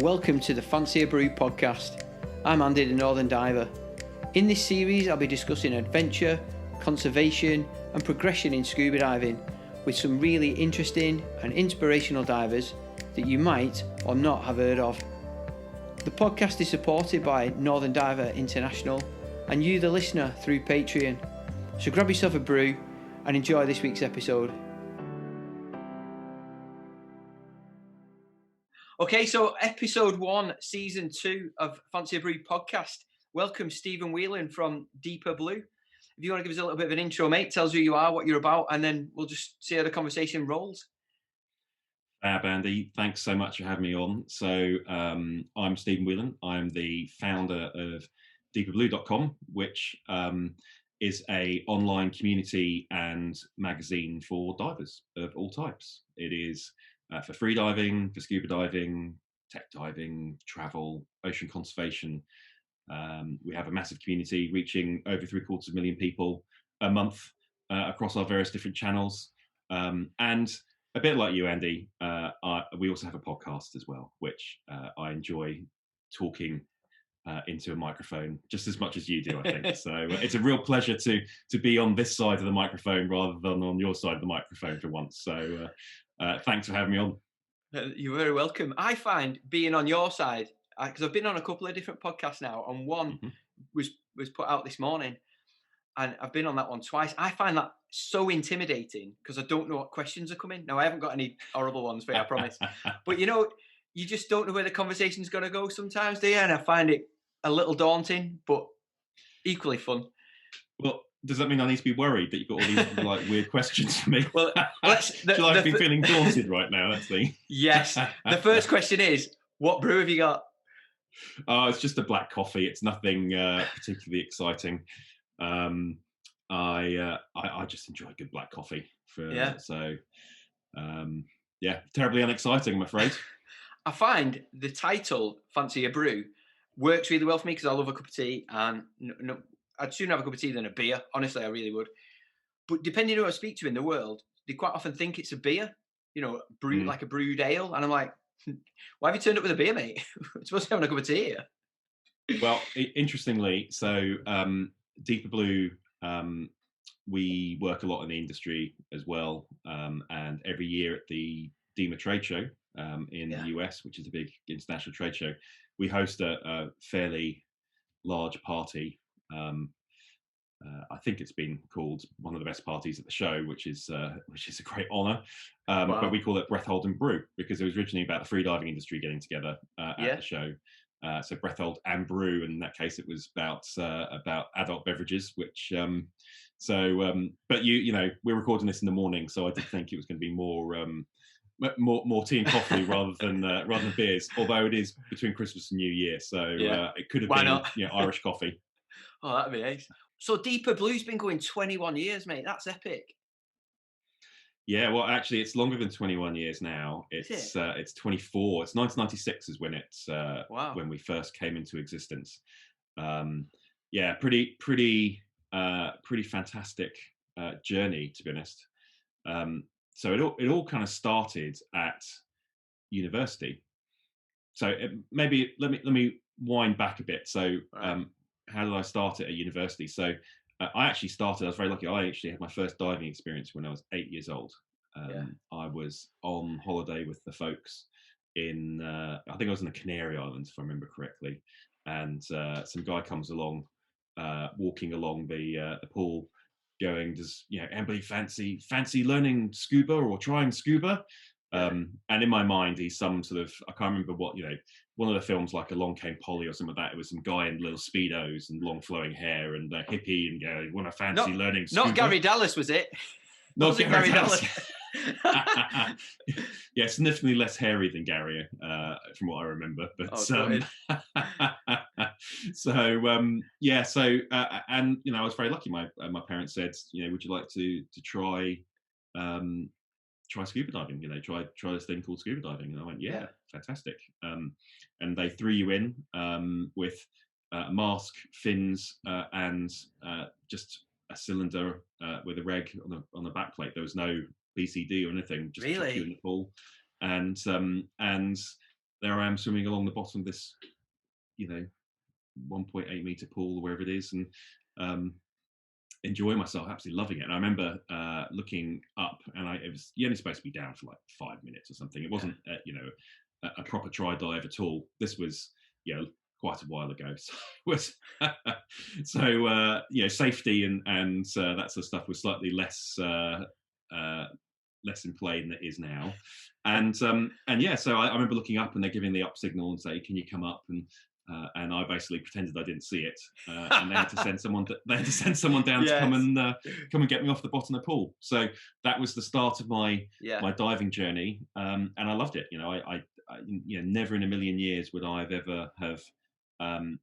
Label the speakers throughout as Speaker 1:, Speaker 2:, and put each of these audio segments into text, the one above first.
Speaker 1: Welcome to the Fancier BREW podcast. I'm Andy the Northern Diver. In this series I'll be discussing adventure, conservation and progression in scuba diving with some really interesting and inspirational divers that you might or not have heard of. The podcast is supported by Northern Diver International and you the listener through Patreon. So grab yourself a brew and enjoy this week's episode. Okay, so episode 1, season 2 of Fancier BREW podcast. Welcome Stephan Whelan from DeeperBlue. If you want to give us a little bit of an intro, mate, tell us who you are, what you're about, and then we'll just see how the conversation rolls.
Speaker 2: Fab, Andy. Thanks so much for having me on. So I'm Stephan Whelan. I'm the founder of deeperblue.com, which is a online community and magazine for divers of all types. It is for free diving, for scuba diving, tech diving, travel, ocean conservation. We have a massive community reaching over 750,000 people a month across our various different channels. And a bit like you, Andy, we also have a podcast as well, which I enjoy talking into a microphone just as much as you do, I think. So it's a real pleasure to be on this side of the microphone rather than on your side of the microphone for once. So thanks for having me on.
Speaker 1: You're very welcome. I find being on your side, because I've been on a couple of different podcasts now, and one was put out this morning, and I've been on that one twice. I find that so intimidating because I don't know what questions are coming. Now, I haven't got any horrible ones for you, I promise. But you just don't know where the conversation's going to go sometimes, do you? And I find it a little daunting, but equally fun.
Speaker 2: Well, does that mean I need to be worried that you've got all these like weird questions for me?
Speaker 1: Well,
Speaker 2: should I be feeling daunted right now? That's the
Speaker 1: Yes. The first question is, what brew have you got?
Speaker 2: Oh, it's just a black coffee. It's nothing particularly exciting. I just enjoy good black coffee. So terribly unexciting, I'm afraid.
Speaker 1: I find the title Fancier BREW works really well for me because I love a cup of tea, and I'd sooner have a cup of tea than a beer. Honestly, I really would. But depending on who I speak to in the world, they quite often think it's a beer, brew like a brewed ale, and I'm like, why have you turned up with a beer, mate? We're supposed to be having a cup of tea here.
Speaker 2: Well, interestingly, so DeeperBlue, we work a lot in the industry as well, and every year at the DEMA trade show in the US, which is a big international trade show, we host a fairly large party. I think it's been called one of the best parties at the show, which is a great honour. Wow. But we call it Breath Hold and Brew because it was originally about the freediving industry getting together at the show. So Breath Hold and Brew, and in that case, it was about adult beverages. Which, but we're recording this in the morning, so I did think it was going to be more tea and coffee rather than beers. Although it is between Christmas and New Year, so it could have been Irish coffee.
Speaker 1: Oh, that'd be nice. So DeeperBlue's been going 21 years, mate. That's epic.
Speaker 2: Yeah, well, actually, it's longer than 21 years now. It's 24. It's 1996 is when when we first came into existence. Pretty fantastic journey, to be honest. So it all kind of started at university. So maybe let me wind back a bit. So. How did I start at university? So I actually started, I was very lucky. I actually had my first diving experience when I was 8 years old. I was on holiday with the folks in, I think I was in the Canary Islands, if I remember correctly. And some guy comes along, walking along the pool going, does anybody fancy learning scuba or trying scuba? And in my mind, he's some sort of, I can't remember what, one of the films like Along Came Polly or something like that. It was some guy in little Speedos and long flowing hair and a hippie and want to fancy learning scuba.
Speaker 1: Not Gary Dallas, was it?
Speaker 2: Not Gary Dallas. Yeah, significantly less hairy than Gary, from what I remember. But and I was very lucky. My parents said, would you like to try scuba diving? Try this thing called scuba diving. And I went, yeah. Fantastic. And they threw you in with a mask, fins, and just a cylinder with a reg on the back plate. There was no BCD or anything. Just chuck you in the pool, and there I am swimming along the bottom of this, 1.8 meter pool or wherever it is, and enjoying myself, absolutely loving it. And I remember looking up, and it was you're only supposed to be down for like 5 minutes or something. It wasn't, a proper try dive at all. This was, quite a while ago. So it was, safety and that sort of stuff was slightly less less in play than it is now. And yeah, so I remember looking up, and they're giving the up signal and say, "Can you come up?" And I basically pretended I didn't see it, and they had to send someone. They had to send someone down to come and get me off the bottom of the pool. So that was the start of my diving journey, and I loved it. I never in a million years would I have ever have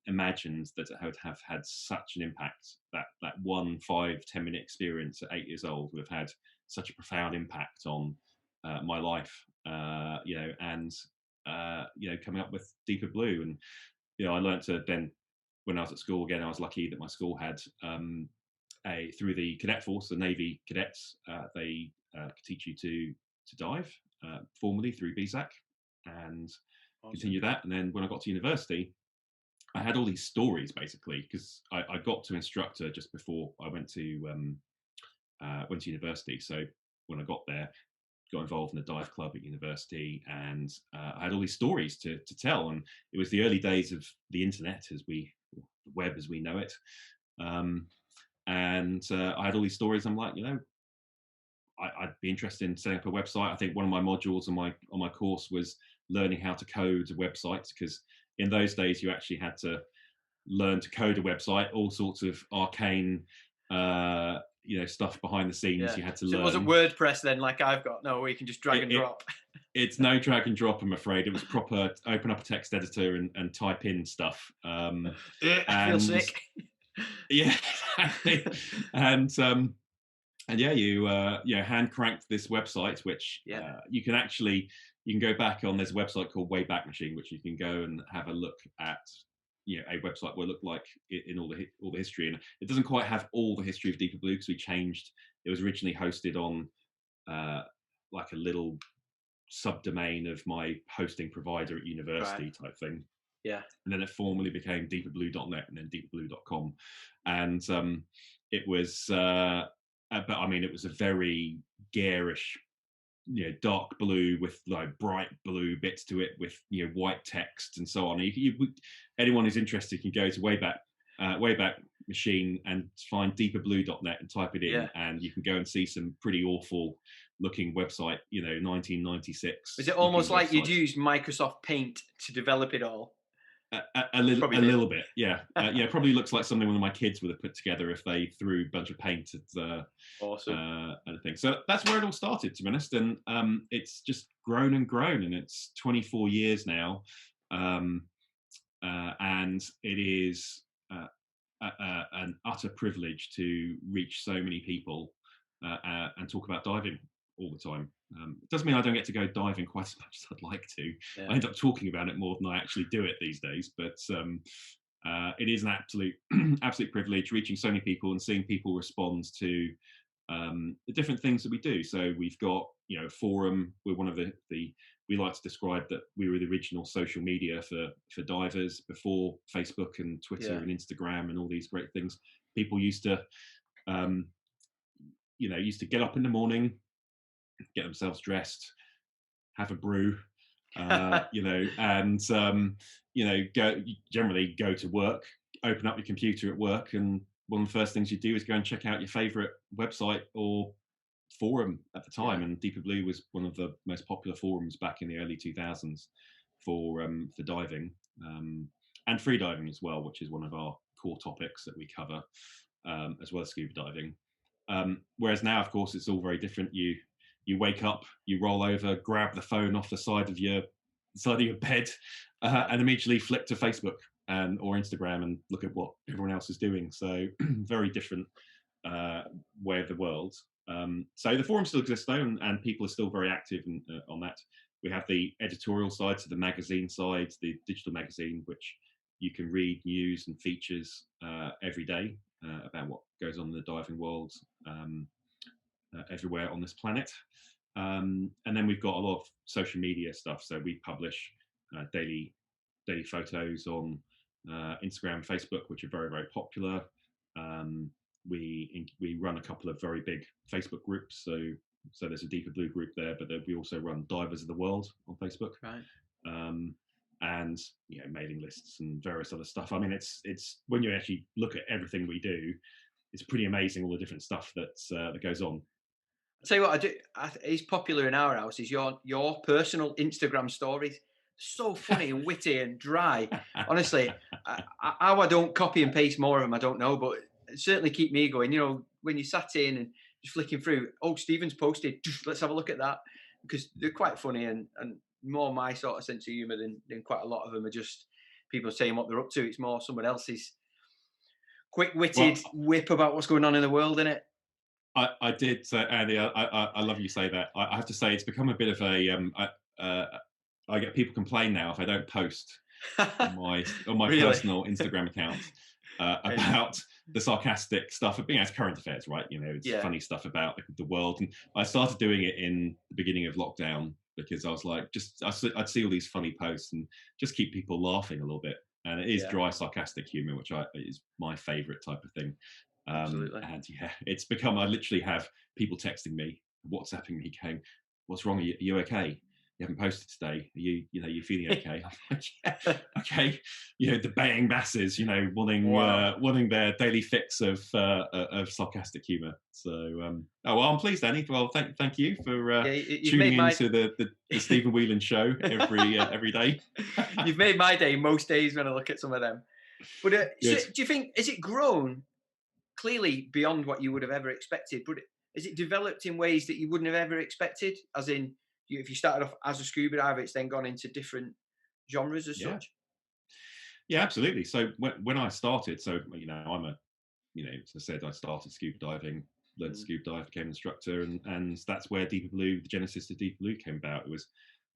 Speaker 2: imagined that it would have had such an impact. That 1 5-10 minute experience at 8 years old would have had such a profound impact on my life. And coming up with DeeperBlue. And I learned to then, when I was at school again, I was lucky that my school had through the cadet force, the Navy cadets, they could teach you to dive formally through BSAC, and continue that. And then when I got to university, I had all these stories basically, because I got to instructor just before I went to university. So when I got there, got involved in the dive club at university, and I had all these stories to tell. And it was the early days of the internet, the web as we know it. And I had all these stories. I'm like, I'd be interested in setting up a website. I think one of my modules on my course was learning how to code websites, because in those days you actually had to learn to code a website, all sorts of arcane stuff behind the scenes. You had to learn.
Speaker 1: It wasn't WordPress then, like I've got. No, where you can just drag and drop.
Speaker 2: It's no drag and drop, I'm afraid. It was proper open up a text editor and type in stuff.
Speaker 1: I feel sick.
Speaker 2: Yeah, exactly. And yeah, you hand cranked this website, which you can go back on. There's a website called Wayback Machine, which you can go and have a look at. A website will look like in all the history, and it doesn't quite have all the history of DeeperBlue, because we changed. It was originally hosted on like a little subdomain of my hosting provider at university type thing.
Speaker 1: Yeah.
Speaker 2: And then it formally became deeperblue.net and then deeperblue.com, and it was. But I mean, it was a very garish, dark blue with like bright blue bits to it, with white text and so on. Anyone who's interested can go to Wayback Machine and find deeperblue.net and type it in, and you can go and see some pretty awful looking website. 1996.
Speaker 1: Is it almost like you'd used Microsoft Paint to develop it all?
Speaker 2: A little bit, yeah. Probably looks like something one of my kids would have put together if they threw a bunch of paint at a thing. So that's where it all started, to be honest. And it's just grown and grown, and it's 24 years now, and it is an utter privilege to reach so many people and talk about diving all the time. It doesn't mean I don't get to go diving quite as much as I'd like to. I end up talking about it more than I actually do it these days. But it is an absolute privilege reaching so many people and seeing people respond to the different things that we do. So we've got a forum. We're one of the we like to describe that we were the original social media for divers before Facebook and Twitter and Instagram and all these great things. People used to get up in the morning, get themselves dressed, have a brew, and generally go to work, open up your computer at work, and one of the first things you do is go and check out your favorite website or forum at the time. And DeeperBlue was one of the most popular forums back in the early 2000s for diving and free diving as well, which is one of our core topics that we cover, as well as scuba diving. Whereas now, of course, it's all very different. You wake up, you roll over, grab the phone off the side of your bed, and immediately flick to Facebook or Instagram and look at what everyone else is doing. So very different way of the world. So the forum still exists though, and people are still very active on that. We have the editorial side, so the magazine side, the digital magazine, which you can read news and features every day about what goes on in the diving world everywhere on this planet. And then we've got a lot of social media stuff. So we publish daily photos on Instagram, Facebook, which are very, very popular. We run a couple of very big Facebook groups. So there's a DeeperBlue group there, but we also run Divers of the World on Facebook.
Speaker 1: Right.
Speaker 2: And mailing lists and various other stuff. I mean, it's when you actually look at everything we do, it's pretty amazing all the different stuff that goes on.
Speaker 1: I'll tell you what, I do. It's popular in our house. Is your personal Instagram stories so funny and witty and dry? Honestly, how I don't copy and paste more of them, I don't know, but it certainly keep me going. You know, when you sat in and just flicking through, oh, Stephen's posted, let's have a look at that, because they're quite funny and more my sort of sense of humour than quite a lot of them are just people saying what they're up to. It's more someone else's quick-witted whip about what's going on in the world, isn't it?
Speaker 2: I did, Andy. I love you say that. I have to say it's become a bit of a. I get people complain now if I don't post on my really? Personal Instagram account about the sarcastic stuff of being as current affairs, right? It's funny stuff about the world. And I started doing it in the beginning of lockdown because I was like, I'd see all these funny posts and just keep people laughing a little bit. And it is dry, sarcastic humor, which is my favorite type of thing.
Speaker 1: Absolutely.
Speaker 2: And it's become, I literally have people texting me, WhatsApping me, going, "What's wrong? Are you okay? You haven't posted today. Are you feeling okay?" I'm like, "Yeah, okay." The baying masses, wanting their daily fix of sarcastic humour. So, I'm pleased, Danny. Well, thank you for tuning into the Stephan Whelan show every day.
Speaker 1: You've made my day most days when I look at some of them. But so do you think, has it grown clearly beyond what you would have ever expected, but has it developed in ways that you wouldn't have ever expected? As in, if you started off as a scuba diver, it's then gone into different genres as such?
Speaker 2: Yeah, absolutely. So when I started, I'm as I said, I started scuba diving, learned to scuba dive, became an instructor, and that's where DeeperBlue, the genesis of DeeperBlue came about. It was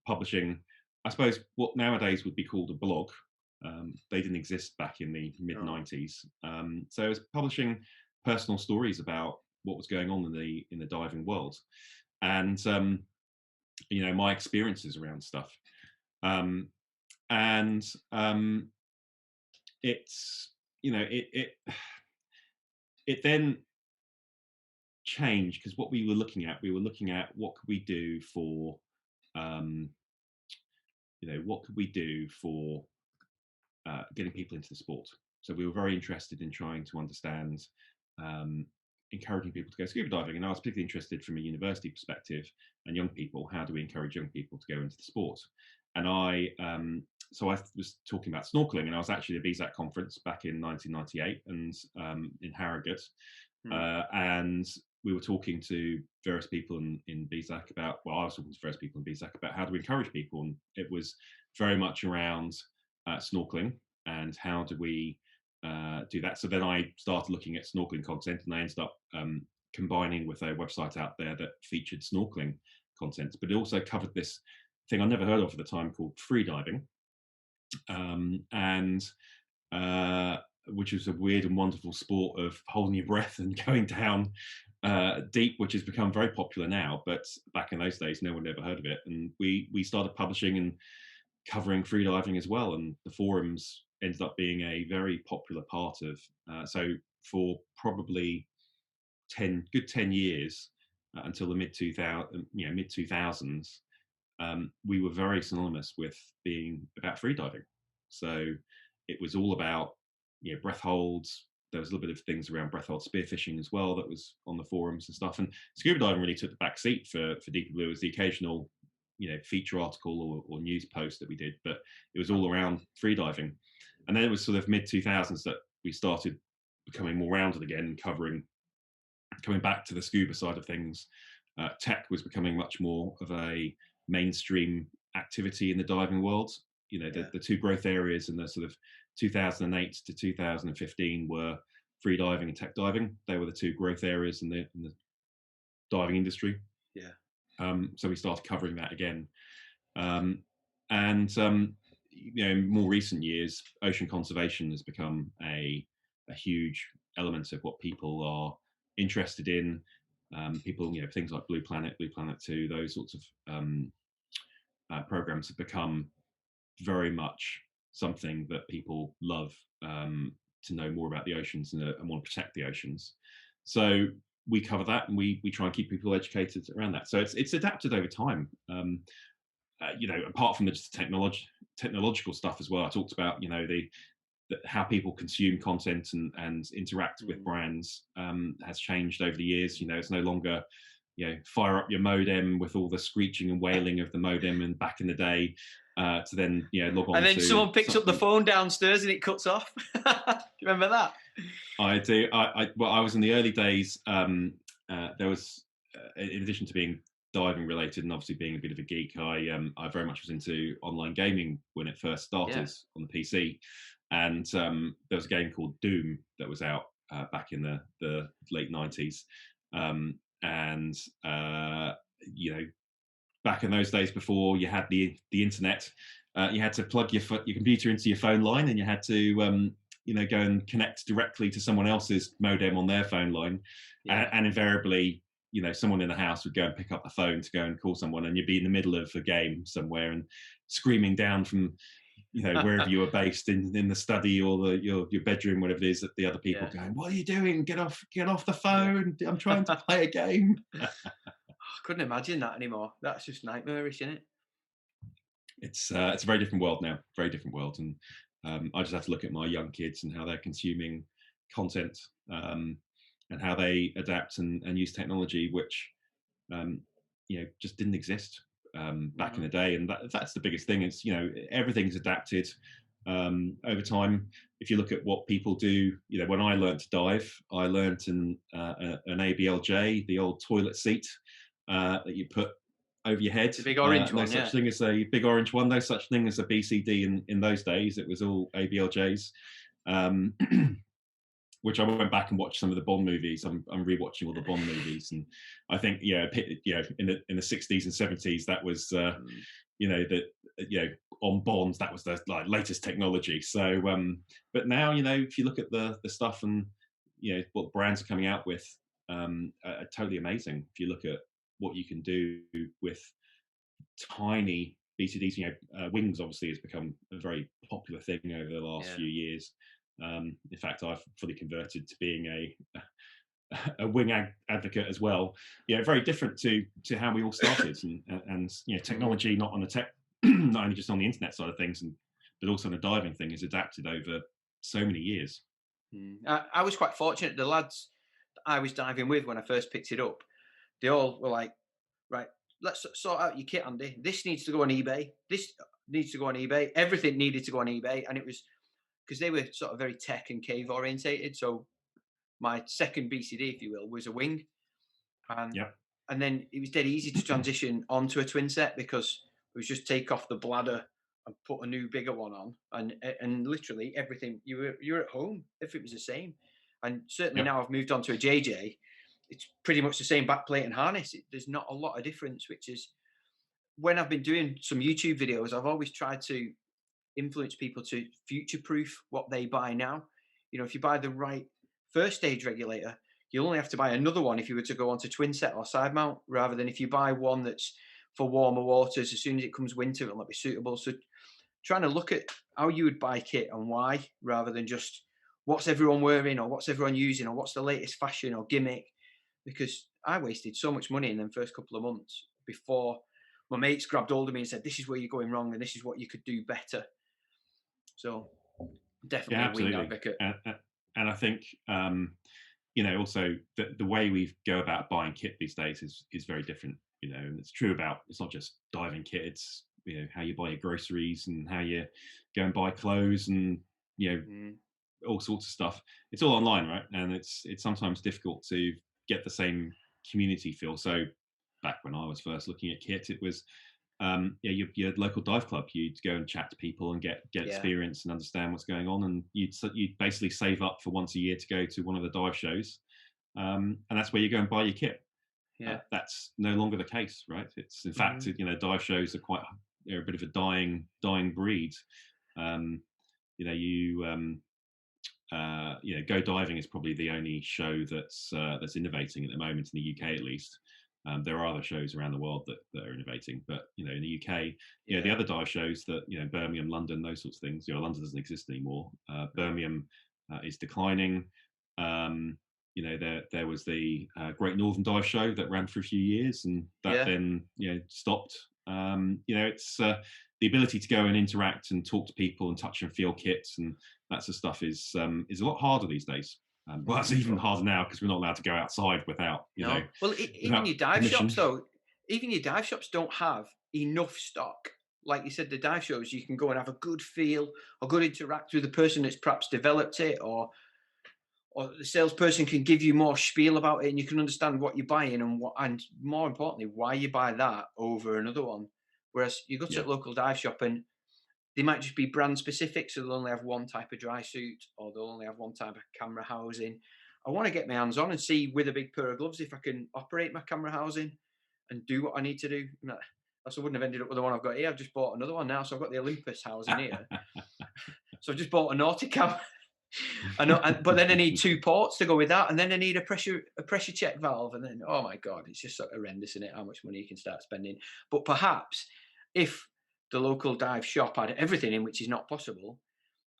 Speaker 2: publishing, I suppose, what nowadays would be called a blog. They didn't exist back in the mid 90s. So it was publishing personal stories about what was going on in the diving world, and my experiences around stuff. It's it then changed because what we were looking at what could we do for getting people into the sport. So we were very interested in trying to understand encouraging people to go scuba diving, and I was particularly interested from a university perspective and young people. How do we encourage young people to go into the sport? And I was talking about snorkeling, and I was actually at the BSAC conference back in 1998 and in Harrogate, and we were talking to various people in BSAC about, I was talking to various people in BSAC about how to encourage people, and it was very much around snorkeling and how do we do that. So then I started looking at snorkeling content, and I ended up combining with a website out there that featured snorkeling content, but it also covered this thing I never heard of at the time called freediving, and which is a weird and wonderful sport of holding your breath and going down deep, which has become very popular now. But back in those days, no one had ever heard of it. And we started publishing and covering freediving as well. And the forums ended up being a very popular part of. So for probably 10 years until the mid 2000s, we were very synonymous with being about freediving. So it was all about breath holds. There was a little bit of things around breath hold spearfishing as well that was on the forums and stuff. And scuba diving really took the back seat for DeeperBlue as the occasional feature article or news post that we did, but it was all around freediving. And then it was sort of mid 2000s that we started becoming more rounded again, coming back to the scuba side of things. Tech was becoming much more of a mainstream activity in the diving world. The two growth areas in the sort of 2008 to 2015 were free diving and tech diving. They were the two growth areas in the diving industry. So we started covering that again. In more recent years, ocean conservation has become a huge element of what people are interested in. People, things like Blue Planet 2, those sorts of programs have become very much something that people love, to know more about the oceans and want to protect the oceans. So we cover that, and we try and keep people educated around that. So it's adapted over time. Apart from the just technological stuff as well, I talked about how people consume content and interact with brands has changed over the years. It's no longer fire up your modem with all the screeching and wailing of the modem, and back in the day, to then log on.
Speaker 1: And then someone picks up the phone downstairs and it cuts off. Do you remember that?
Speaker 2: I do. I was in the early days. There was, in addition to being diving related and obviously being a bit of a geek, I very much was into online gaming when it first started on the PC. And there was a game called Doom that was out back in the late 90s. Back in those days, before you had the internet, you had to plug your computer into your phone line, and you had to go and connect directly to someone else's modem on their phone line. And invariably, someone in the house would go and pick up the phone to go and call someone, and you'd be in the middle of a game somewhere and screaming down from wherever you were based in the study or your bedroom, whatever it is, at the other people going, "What are you doing? Get off the phone! I'm trying to play a game."
Speaker 1: I couldn't imagine that anymore. That's just nightmarish, isn't it?
Speaker 2: It's a very different world now, very different world, and I just have to look at my young kids and how they're consuming content, and how they adapt and use technology, which just didn't exist back in the day. And that's the biggest thing. It's everything's adapted over time. If you look at what people do, when I learned to dive, I learned an ABLJ, the old toilet seat that you put over your head.
Speaker 1: The big orange one,
Speaker 2: such thing as a big orange one. No such thing as a BCD in those days. It was all ABLJs. Which I went back and watched some of the Bond movies. I'm rewatching all the Bond movies, and I think in the 60s and 70s, that was on Bonds, that was the latest technology. So but now if you look at the stuff and what brands are coming out with, are totally amazing. If you look at what you can do with tiny BCDs, wings obviously has become a very popular thing over the last few years. In fact, I've fully converted to being a wing advocate as well. Very different to how we all started, and technology not only just on the internet side of things, but also on the diving thing, has adapted over so many years.
Speaker 1: I was quite fortunate. The lads that I was diving with when I first picked it up, they all were like, "Right, let's sort out your kit, Andy. This needs to go on eBay. This needs to go on eBay. Everything needed to go on eBay," and it was because they were sort of very tech and cave orientated. So my second BCD, if you will, was a wing. And then it was dead easy to transition onto a twin set, because it was just take off the bladder and put a new bigger one on. And literally everything, you're at home, if it was the same. And certainly now I've moved on to a JJ, it's pretty much the same backplate and harness. There's not a lot of difference, which is, when I've been doing some YouTube videos, I've always tried to influence people to future-proof what they buy now. If you buy the right first stage regulator, you'll only have to buy another one if you were to go onto twin set or side mount, rather than if you buy one that's for warmer waters, as soon as it comes winter, it'll not be suitable. So trying to look at how you would buy kit and why, rather than just what's everyone wearing or what's everyone using or what's the latest fashion or gimmick, because I wasted so much money in them first couple of months before my mates grabbed hold of me and said, "This is where you're going wrong and this is what you could do better." So definitely a wing advocate.
Speaker 2: And I think also the way we go about buying kit these days is very different. And it's true about, it's not just diving kit, it's how you buy your groceries and how you go and buy clothes and all sorts of stuff. It's all online, right? And it's sometimes difficult to get the same community feel. So back when I was first looking at kit, it was your local dive club. You'd go and chat to people and get experience and understand what's going on, and you'd basically save up for once a year to go to one of the dive shows, and that's where you go and buy your kit. That's no longer the case, right? It's in fact, dive shows are they're a bit of a dying breed. Go Diving is probably the only show that's innovating at the moment in the UK, at least. There are other shows around the world that are innovating, but in the UK, the other dive shows that Birmingham, London, those sorts of things. London doesn't exist anymore. Birmingham is declining. There was the Great Northern Dive Show that ran for a few years, and that then stopped. It's the ability to go and interact and talk to people and touch and feel kits and that sort of stuff is a lot harder these days. Well, that's even harder now because we're not allowed to go outside without,
Speaker 1: Well, even your dive
Speaker 2: permission.
Speaker 1: shops, though, even your dive shops don't have enough stock. Like you said, the dive shows, you can go and have a good feel or good interact with the person that's perhaps developed it, or the salesperson can give you more spiel about it, and you can understand what you're buying and more importantly, why you buy that over another one. Whereas you go to a local dive shop and they might just be brand specific, so they'll only have one type of dry suit or they'll only have one type of camera housing. I want to get my hands on and see with a big pair of gloves if I can operate my camera housing and do what I need to do. Else I wouldn't have ended up with the one I've got here. I've just bought another one now, so I've got the Olympus housing here. So I've just bought a Nauticam. But then I need 2 ports to go with that, and then I need a pressure check valve, and then oh my god, it's just so horrendous, isn't it? How much money you can start spending. But perhaps if the local dive shop had everything in, which is not possible,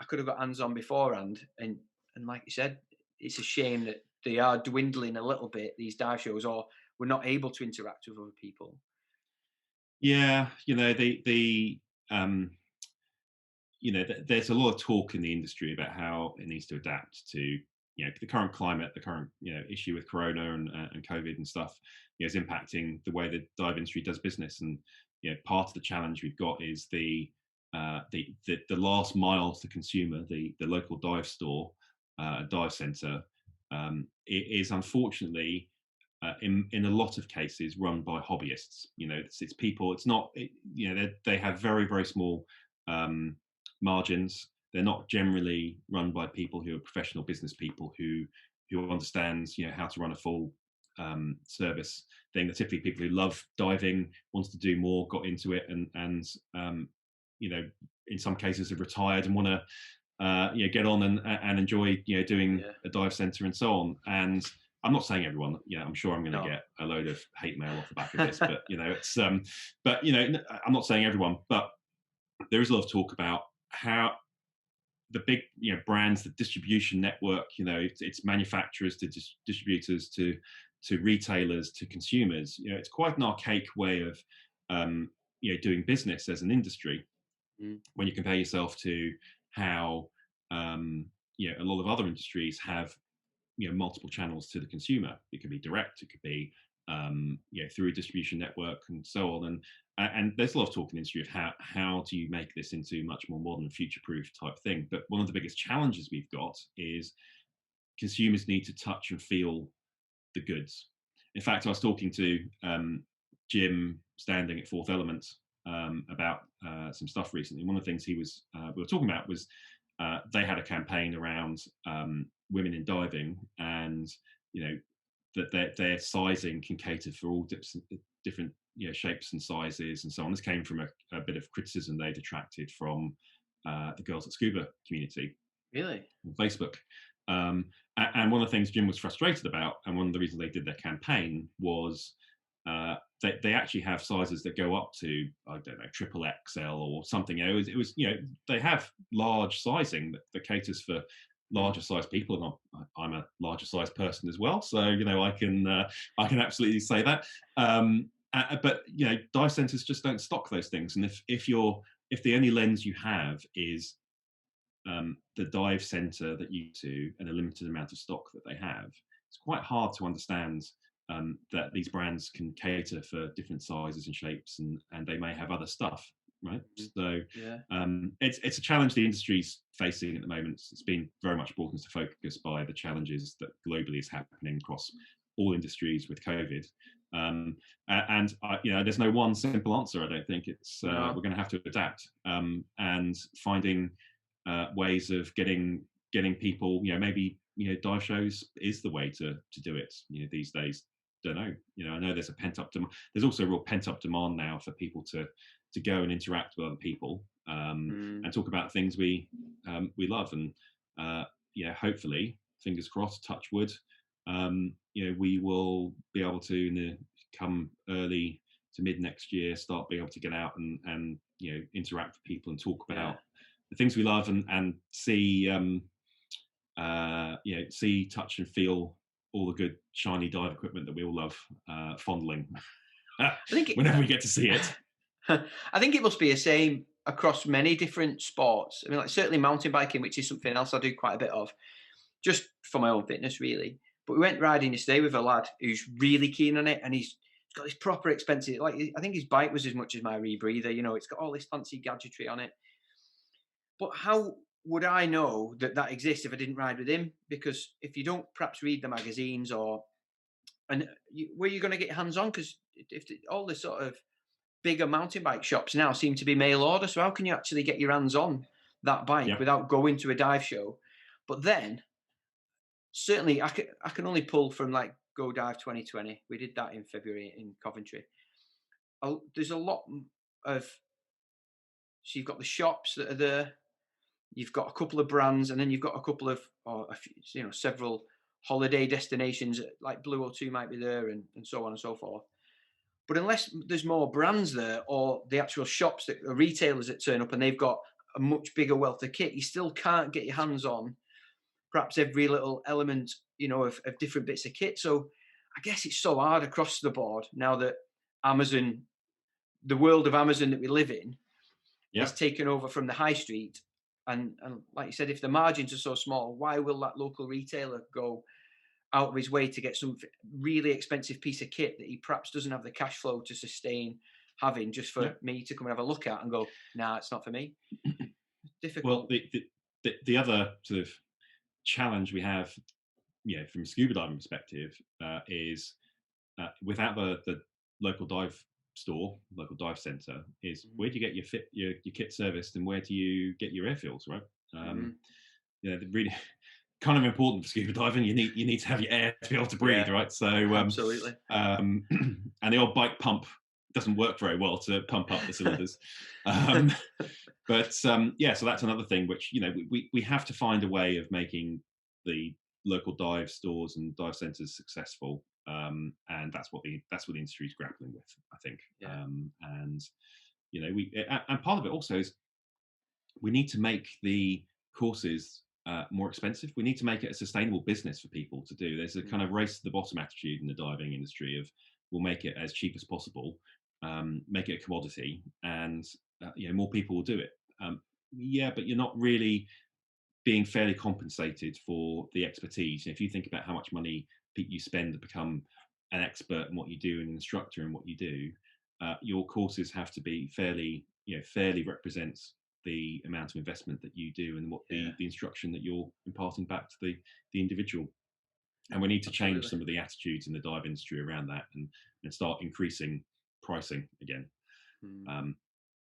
Speaker 1: I could have got hands on beforehand. And like you said, it's a shame that they are dwindling a little bit, these dive shows, or we're not able to interact with other people.
Speaker 2: Yeah, there's a lot of talk in the industry about how it needs to adapt to the current climate, the current issue with Corona and COVID and stuff is impacting the way the dive industry does business. And part of the challenge we've got is the last mile to consumer, the local dive store, dive center. It is unfortunately in a lot of cases run by hobbyists. It's people. It's not. They have very, very small margins. They're not generally run by people who are professional business people who understands how to run a full service thing. They're typically people who love diving, wants to do more, got into it, and in some cases have retired and want to get on and enjoy doing a dive center and so on. And I'm not saying everyone. I'm sure I'm going to get a load of hate mail off the back of this, but it's but I'm not saying everyone, but there is a lot of talk about how the big brands, the distribution network, it's manufacturers to distributors to retailers to consumers. It's quite an archaic way of doing business as an industry when you compare yourself to how a lot of other industries have multiple channels to the consumer. It could be direct, it could be through a distribution network and so on. And there's a lot of talk in the industry of how do you make this into a much more modern, future-proof type thing. But one of the biggest challenges we've got is consumers need to touch and feel the goods. In fact, I was talking to Jim Standing at Fourth Element about some stuff recently. One of the things we were talking about was they had a campaign around women in diving, and that their sizing can cater for all different shapes and sizes and so on. This came from a bit of criticism they'd attracted from the Girls at Scuba community.
Speaker 1: Really?
Speaker 2: On Facebook. And one of the things Jim was frustrated about, and one of the reasons they did their campaign was they actually have sizes that go up to, I don't know, triple XL or something. It was they have large sizing that caters for larger sized people, and I'm a larger sized person as well, so I can absolutely say that. But dive centers just don't stock those things, and if the only lens you have is the dive center that you do and a limited amount of stock that they have, it's quite hard to understand that these brands can cater for different sizes and shapes, and they may have other stuff, right? So it's a challenge the industry's facing at the moment. It's been very much brought into focus by the challenges that globally is happening across all industries with COVID. And there's no one simple answer. I don't think it's we're going to have to adapt and finding ways of getting people. Maybe dive shows is the way to do it. These days. Don't know. I know there's a pent up demand. There's also a real pent up demand now for people to go and interact with other people and talk about things we love. And hopefully, fingers crossed, touch wood, we will be able to in the come early to mid next year, start being able to get out and interact with people and talk about the things we love and see see, touch and feel all the good shiny dive equipment that we all love fondling
Speaker 1: I think
Speaker 2: whenever we get to see it.
Speaker 1: I think it must be the same across many different sports. I mean, like certainly mountain biking, which is something else I do quite a bit of, just for my own fitness, really. But we went riding yesterday with a lad who's really keen on it, and he's got this proper expensive. Like I think his bike was as much as my rebreather. You know, it's got all this fancy gadgetry on it. But how would I know that that exists if I didn't ride with him? Because if you don't perhaps read the magazines where are you going to get your hands on? Because if all the sort of bigger mountain bike shops now seem to be mail order, so how can you actually get your hands on that bike without going to a dive show? But then certainly I can only pull from like Go Dive 2020. We did that in February in Coventry. There's a lot of, so you've got the shops that are there, you've got a couple of brands, and then you've got a couple of, several holiday destinations like Blue O2 might be there, and so on and so forth. But unless there's more brands there, or the actual shops that are retailers that turn up and they've got a much bigger wealth of kit, you still can't get your hands on perhaps every little element, of different bits of kit. So I guess it's so hard across the board now that Amazon, the world of Amazon that we live in, is taken over from the high street. And like you said, if the margins are so small, why will that local retailer go out of his way to get some really expensive piece of kit that he perhaps doesn't have the cash flow to sustain having, just for me to come and have a look at and go, nah, it's not for me? Difficult.
Speaker 2: Well, the other sort of challenge we have, from a scuba diving perspective, is without the local dive store, local dive center, is where do you get your kit serviced, and where do you get your air fuels, right? Really kind of important for scuba diving. You need to have your air to be able to breathe, right? So
Speaker 1: absolutely.
Speaker 2: And the old bike pump doesn't work very well to pump up the cylinders. So that's another thing which we have to find a way of making the local dive stores and dive centers successful, and that's what the industry is grappling with, I think. And part of it also is we need to make the courses more expensive. We need to make it a sustainable business for people to do. There's a kind of race to the bottom attitude in the diving industry of we'll make it as cheap as possible, make it a commodity, and more people will do it. But you're not really being fairly compensated for the expertise. And if you think about how much money you spend to become an expert in what you do, an instructor in what you do, your courses have to be fairly represent the amount of investment that you do and what the instruction that you're imparting back to the individual. And we need to change some of the attitudes in the dive industry around that and start increasing pricing again.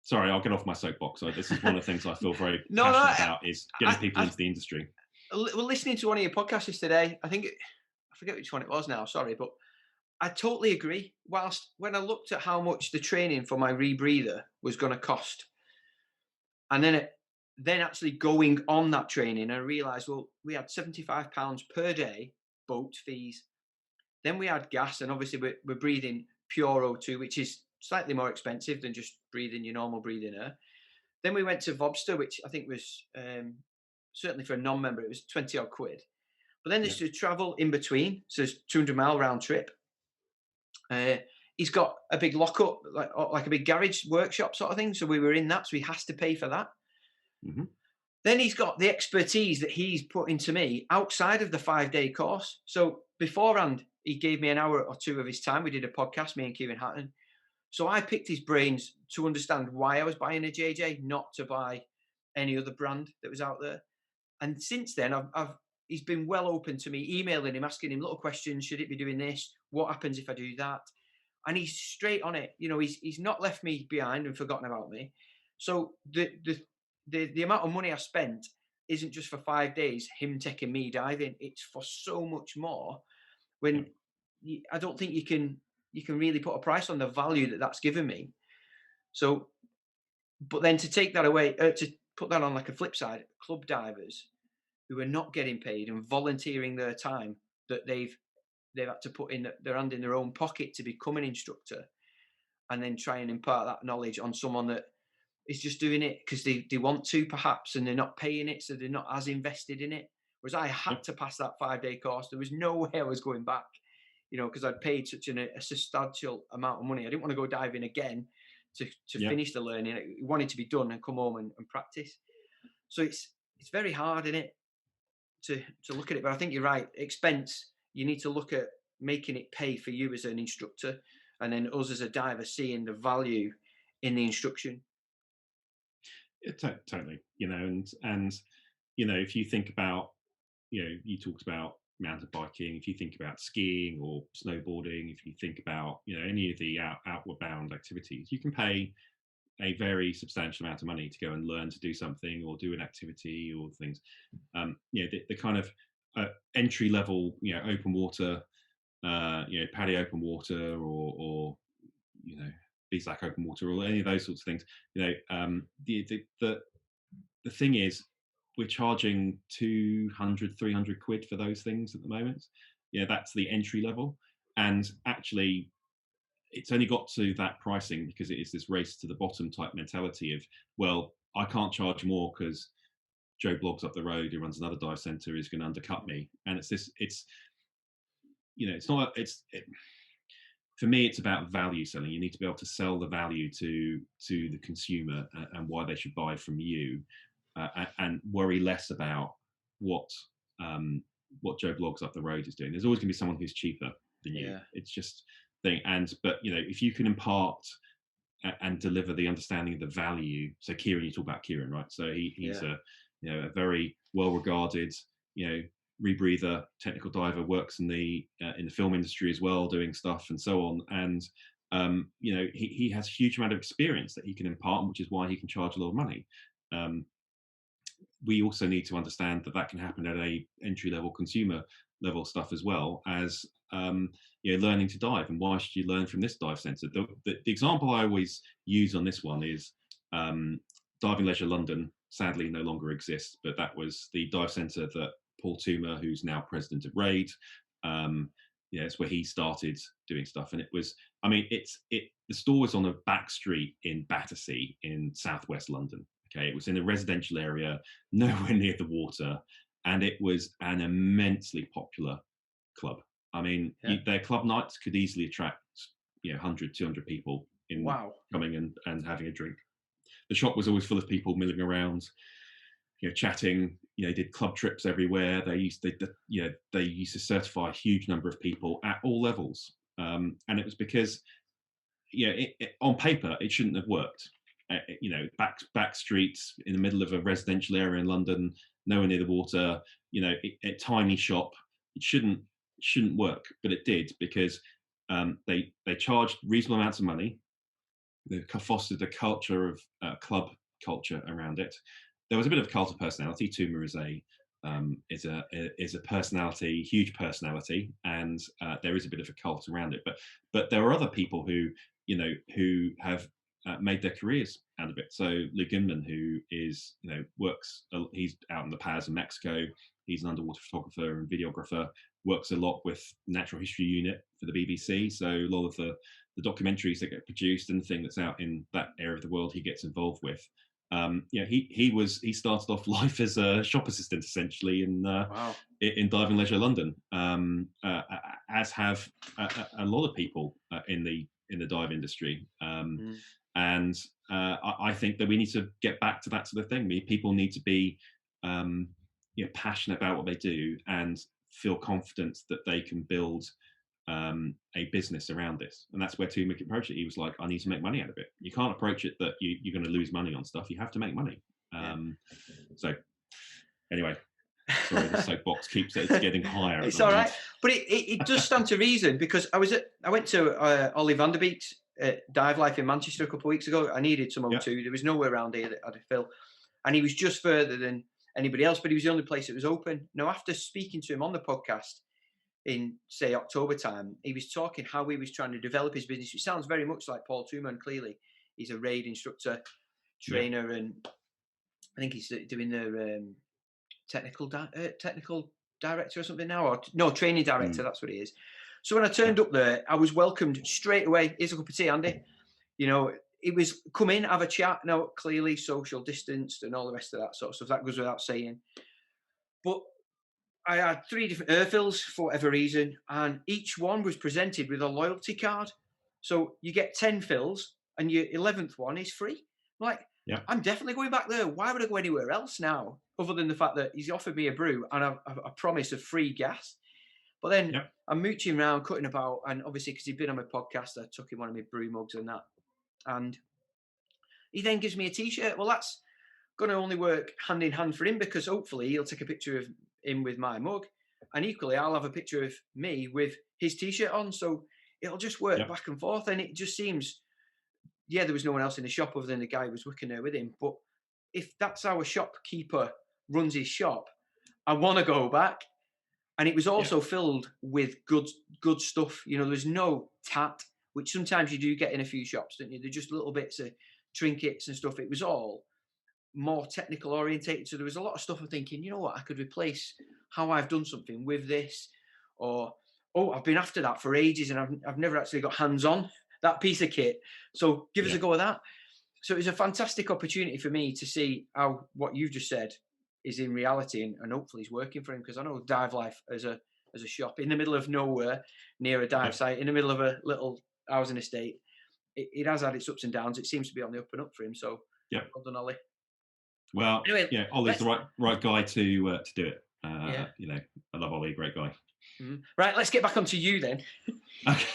Speaker 2: Sorry, I'll get off my soapbox. This is one of the things I feel very passionate about, is getting people into the industry.
Speaker 1: Well, listening to one of your podcasts yesterday, I forget which one it was now, sorry, but I totally agree. Whilst when I looked at how much the training for my rebreather was going to cost, and then actually going on that training, I realised, well, we had £75 per day boat fees. Then we had gas, and obviously we're breathing pure O2, which is slightly more expensive than just breathing your normal breathing air. Then we went to Vobster, which I think was certainly for a non-member, it was 20 odd quid. But then there's the travel in between, so it's 200-mile round trip. He's got a big lockup, like a big garage workshop sort of thing. So we were in that, so he has to pay for that. Mm-hmm. Then he's got the expertise that he's put into me outside of the 5-day course. So beforehand, he gave me an hour or two of his time. We did a podcast, me and Kieran Hatton. So I picked his brains to understand why I was buying a JJ, not to buy any other brand that was out there. And since then, he's been well open to me, emailing him, asking him little questions. Should it be doing this? What happens if I do that? And he's straight on it. He's not left me behind and forgotten about me. So the amount of money I spent isn't just for 5 days, him taking me diving. It's for so much more. When I don't think you can really put a price on the value that that's given me. So, but then to take that away, to put that on like a flip side, club divers who are not getting paid and volunteering their time that they've they've had to put in their hand in their own pocket to become an instructor, and then try and impart that knowledge on someone that is just doing it because they want to, perhaps, and they're not paying it, so they're not as invested in it. Whereas I had to pass that 5-day course. There was no way I was going back, because I'd paid such a substantial amount of money. I didn't want to go diving again to finish the learning. I wanted to be done and come home and practice. So it's very hard, isn't it, to look at it. But I think you're right. Expense, you need to look at making it pay for you as an instructor, and then us as a diver seeing the value in the instruction.
Speaker 2: Yeah, totally. And if you think about, you talked about mountain biking. If you think about skiing or snowboarding, if you think about any of the outward bound activities, you can pay a very substantial amount of money to go and learn to do something or do an activity or things. The kind of entry level, open water, PADI open water, or BSAC open water, or any of those sorts of things. The thing is, we're charging 200, 300 quid for those things at the moment. That's the entry level, and actually it's only got to that pricing because it is this race to the bottom type mentality of, well, I can't charge more because Joe Bloggs up the road who runs another dive center is going to undercut me. And for me, it's about value selling. You need to be able to sell the value to the consumer and why they should buy from you, and worry less about what Joe Bloggs up the road is doing. There's always going to be someone who's cheaper than you. Yeah. It's just thing. But if you can impart and deliver the understanding of the value. So Kieran, you talk about Kieran, right? So he's a very well regarded rebreather, technical diver, works in the film industry as well, doing stuff and so on. And he has a huge amount of experience that he can impart, which is why he can charge a lot of money. We also need to understand that can happen at a entry level, consumer level stuff as well as learning to dive. And why should you learn from this dive centre? The example I always use on this one is Diving Leisure London. Sadly, no longer exists, but that was the dive centre that Paul Toomer, who's now president of RAID, it's where he started doing stuff. And it was, the store was on a back street in Battersea in southwest London. Okay, it was in a residential area, nowhere near the water, and it was an immensely popular club. Their club nights could easily attract 100, 200 people coming and having a drink. The shop was always full of people milling around, chatting. Did club trips everywhere. They used to certify a huge number of people at all levels, and it was because on paper it shouldn't have worked. Back streets in the middle of a residential area in London, nowhere near the water. A tiny shop. It shouldn't work, but it did because they charged reasonable amounts of money. They fostered a culture of club culture around it. There was a bit of a cult of personality. Toomer is a personality, huge personality, and there is a bit of a cult around it. But there are other people who have made their careers out of it. So Lou Ginman, who is works, he's out in the Paz in Mexico. He's an underwater photographer and videographer. Works a lot with Natural History Unit for the BBC. So a lot of the documentaries that get produced and the thing that's out in that area of the world, he gets involved with. He started off life as a shop assistant essentially in Diving Leisure London, as have a lot of people in the dive industry. And I think that we need to get back to that sort of thing. People need to be passionate about what they do and feel confident that they can build a business around this. And that's where Toomer approached it. He was like, I need to make money out of it. You can't approach it that you're going to lose money on stuff. You have to make money. So anyway, sorry, the soapbox it's getting higher.
Speaker 1: It's all right. But it does stand to reason, because I went to Ollie van der Beek's Dive Life in Manchester a couple of weeks ago. I needed some O2. There was nowhere around here that I'd fill. And he was just further than anybody else, but he was the only place that was open. Now, after speaking to him on the podcast in, say, October time, he was talking how he was trying to develop his business. It sounds very much like Paul Toomer, and clearly he's a RAID instructor, trainer, and I think he's doing their technical director or something now, or no, training director, that's what he is. So when I turned up there, I was welcomed straight away. Here's a cup of tea, Andy. You know, it was come in, have a chat. Now, clearly social distanced and all the rest of that sort of stuff. That goes without saying. But I had 3 different air fills for whatever reason, and each one was presented with a loyalty card. So you get 10 fills, and your 11th one is free. Like,
Speaker 2: Yeah.
Speaker 1: I'm definitely going back there. Why would I go anywhere else now, other than the fact that he's offered me a brew and a promise of free gas? But then I'm mooching around, cutting about, and obviously because he'd been on my podcast, I took him one of my brew mugs and that. And he then gives me a T-shirt. Well, that's going to only work hand in hand for him, because hopefully he'll take a picture of him with my mug, and equally I'll have a picture of me with his T-shirt on. So it'll just work back and forth. And it just seems, there was no one else in the shop other than the guy who was working there with him. But if that's how a shopkeeper runs his shop, I want to go back. And it was also filled with good stuff. You know, there's no tat, which sometimes you do get in a few shops, don't you? They're just little bits of trinkets and stuff. It was all more technical orientated. So there was a lot of stuff I'm thinking, you know what, I could replace how I've done something with this. Or, I've been after that for ages and I've never actually got hands on that piece of kit. So give us a go of that. So it was a fantastic opportunity for me to see how what you've just said is in reality, and hopefully it's working for him, because I know Dive Life as a shop in the middle of nowhere, near a dive site, in the middle of a little housing estate, it has had its ups and downs. It seems to be on the up and up for him. So well done, Ollie.
Speaker 2: Well, anyway, Ollie's the right guy to do it. You know, I love Ollie, great guy.
Speaker 1: Mm-hmm. Right, let's get back onto you then.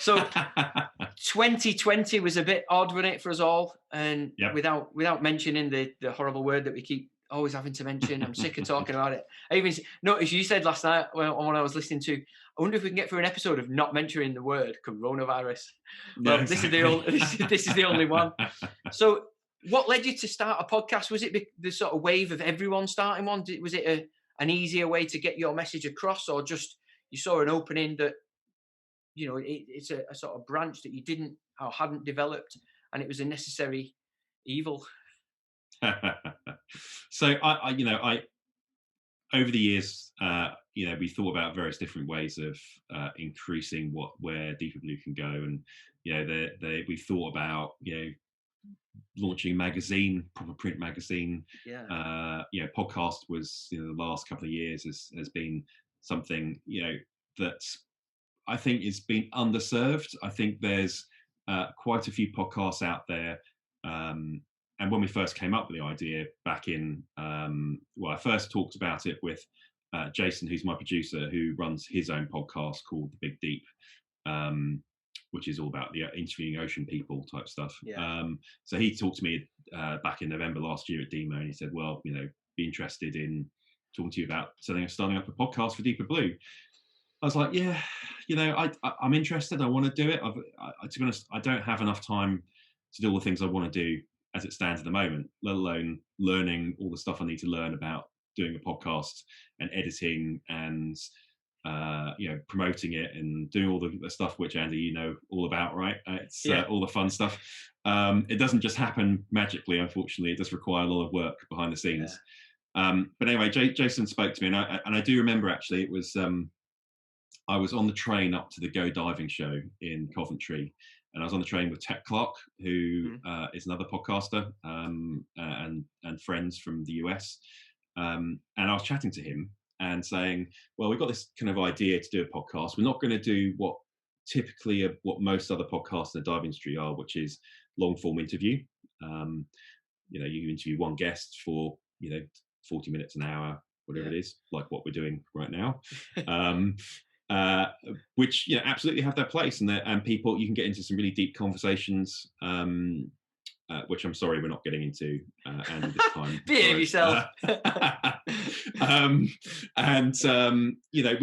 Speaker 1: So 2020 was a bit odd, wasn't it, for us all? And without mentioning the horrible word that we keep always having to mention, I'm sick of talking about it. I even noticed you said last night when I was listening to, I wonder if we can get through an episode of not mentioning the word coronavirus. Well, exactly. this is the only one. So what led you to start a podcast? Was it the sort of wave of everyone starting one? Was it an easier way to get your message across, or just you saw an opening that, you know, it's a sort of branch that you didn't or hadn't developed, and it was a necessary evil?
Speaker 2: So I over the years, we thought about various different ways of increasing where DeeperBlue can go, and we thought about launching a magazine, proper print magazine. Podcast was the last couple of years has been something that I think is been underserved. I think there's quite a few podcasts out there. And when we first came up with the idea back in, I first talked about it with Jason, who's my producer, who runs his own podcast called The Big Deep, which is all about the interviewing ocean people type stuff. So he talked to me back in November last year at DEMO, and he said, well, be interested in talking to you about starting up a podcast for DeeperBlue. I was like, I'm interested. I want to do it. To be honest, I don't have enough time to do all the things I want to do as it stands at the moment, let alone learning all the stuff I need to learn about doing a podcast and editing and promoting it and doing all the stuff which, Andy, all about, right? It's all the fun stuff. It doesn't just happen magically, unfortunately. It does require a lot of work behind the scenes. But anyway, Jason spoke to me, and I do remember, actually, it was I was on the train up to the Go Diving show in Coventry, and I was on the train with Tech Clark, who is another podcaster and friends from the US. And I was chatting to him and saying, well, we've got this kind of idea to do a podcast. We're not going to do what most other podcasts in the dive industry are, which is long form interview. You interview one guest for 40 minutes, an hour, whatever it is, like what we're doing right now. Which absolutely have their place, and people, you can get into some really deep conversations, which I'm sorry we're not getting into, Andy, this time.
Speaker 1: Behave yourself.
Speaker 2: We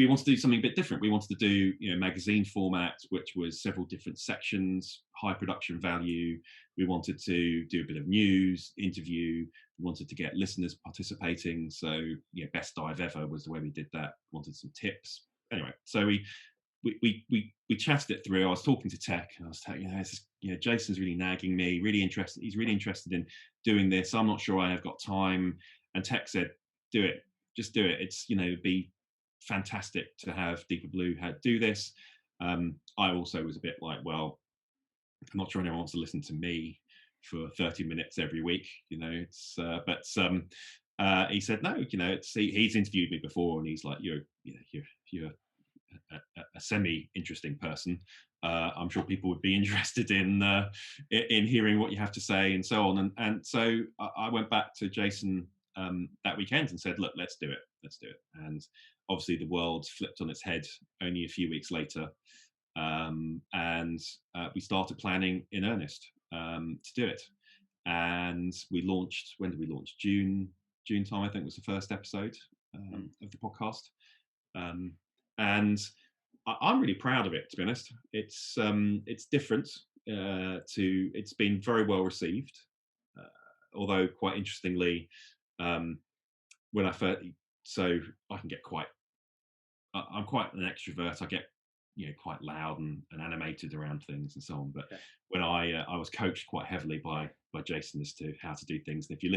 Speaker 2: wanted to do something a bit different. We wanted to do magazine format, which was several different sections, high production value. We wanted to do a bit of news, interview. We wanted to get listeners participating. So best dive ever was the way we did that. We wanted some tips. Anyway, so we chatted it through. I was talking to Tech, and I was telling Jason's really nagging me, really interested. He's really interested in doing this. I'm not sure I have got time. And Tech said, do it, just do it. It's it'd be fantastic to have DeeperBlue do this. I also was a bit like, well, I'm not sure anyone wants to listen to me for 30 minutes every week, it's but he said no, he's interviewed me before, and he's like, you're a semi-interesting person. I'm sure people would be interested in hearing what you have to say and so on. And so I went back to Jason that weekend and said, look, let's do it. And obviously the world flipped on its head only a few weeks later. And we started planning in earnest to do it. And we launched, when did we launch? June time, I think, was the first episode of the podcast. And I'm really proud of it, to be honest. It's different. It's been very well received, although quite interestingly, when I first, so I can get I'm quite an extrovert. I get quite loud and animated around things and so on. But when I was coached quite heavily by Jason as to how to do things, and if you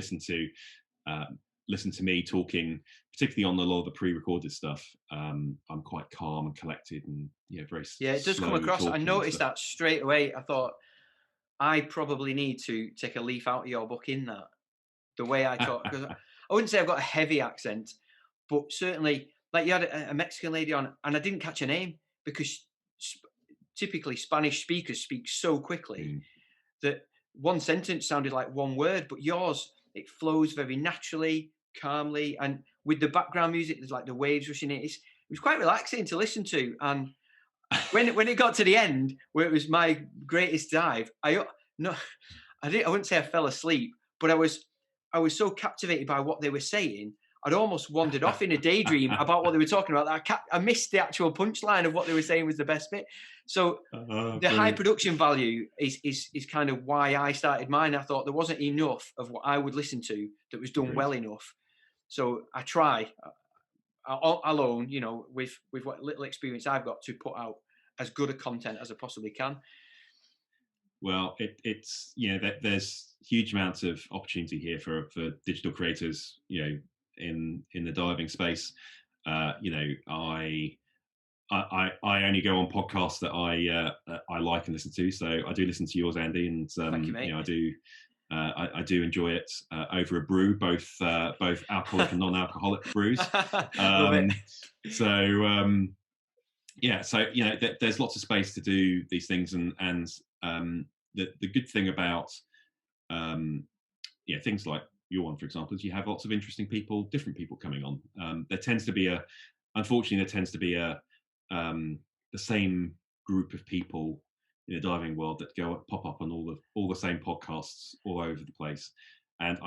Speaker 2: listen to me talking, particularly on a lot of the pre-recorded stuff, I'm quite calm and collected, and very
Speaker 1: it does come across. I noticed that straight away. I thought I probably need to take a leaf out of your book in that, the way I talk, because I wouldn't say I've got a heavy accent, but certainly, like, you had a Mexican lady on, and I didn't catch her name because typically Spanish speakers speak so quickly that one sentence sounded like one word, but yours, it flows very naturally, calmly, and with the background music, there's like the waves rushing in. It was quite relaxing to listen to. And when it got to the end, where it was my greatest dive, I wouldn't say I fell asleep, but I was so captivated by what they were saying, I'd almost wandered off in a daydream about what they were talking about. I missed the actual punchline of what they were saying was the best bit. So the high production value is kind of why I started mine. I thought there wasn't enough of what I would listen to that was done well enough. So I try alone, with what little experience I've got, to put out as good a content as I possibly can.
Speaker 2: Well, it's there's huge amounts of opportunity here for digital creators, in the diving space. I only go on podcasts that I like and listen to. So I do listen to yours, Andy, and
Speaker 1: Thank you, mate.
Speaker 2: I do enjoy it over a brew, both alcoholic and non-alcoholic brews.
Speaker 1: Love it.
Speaker 2: So there's lots of space to do these things, and the good thing about things like your one, for example, is you have lots of interesting people, different people coming on. There tends to be the same group of people in the diving world that pop up on all the same podcasts all over the place. And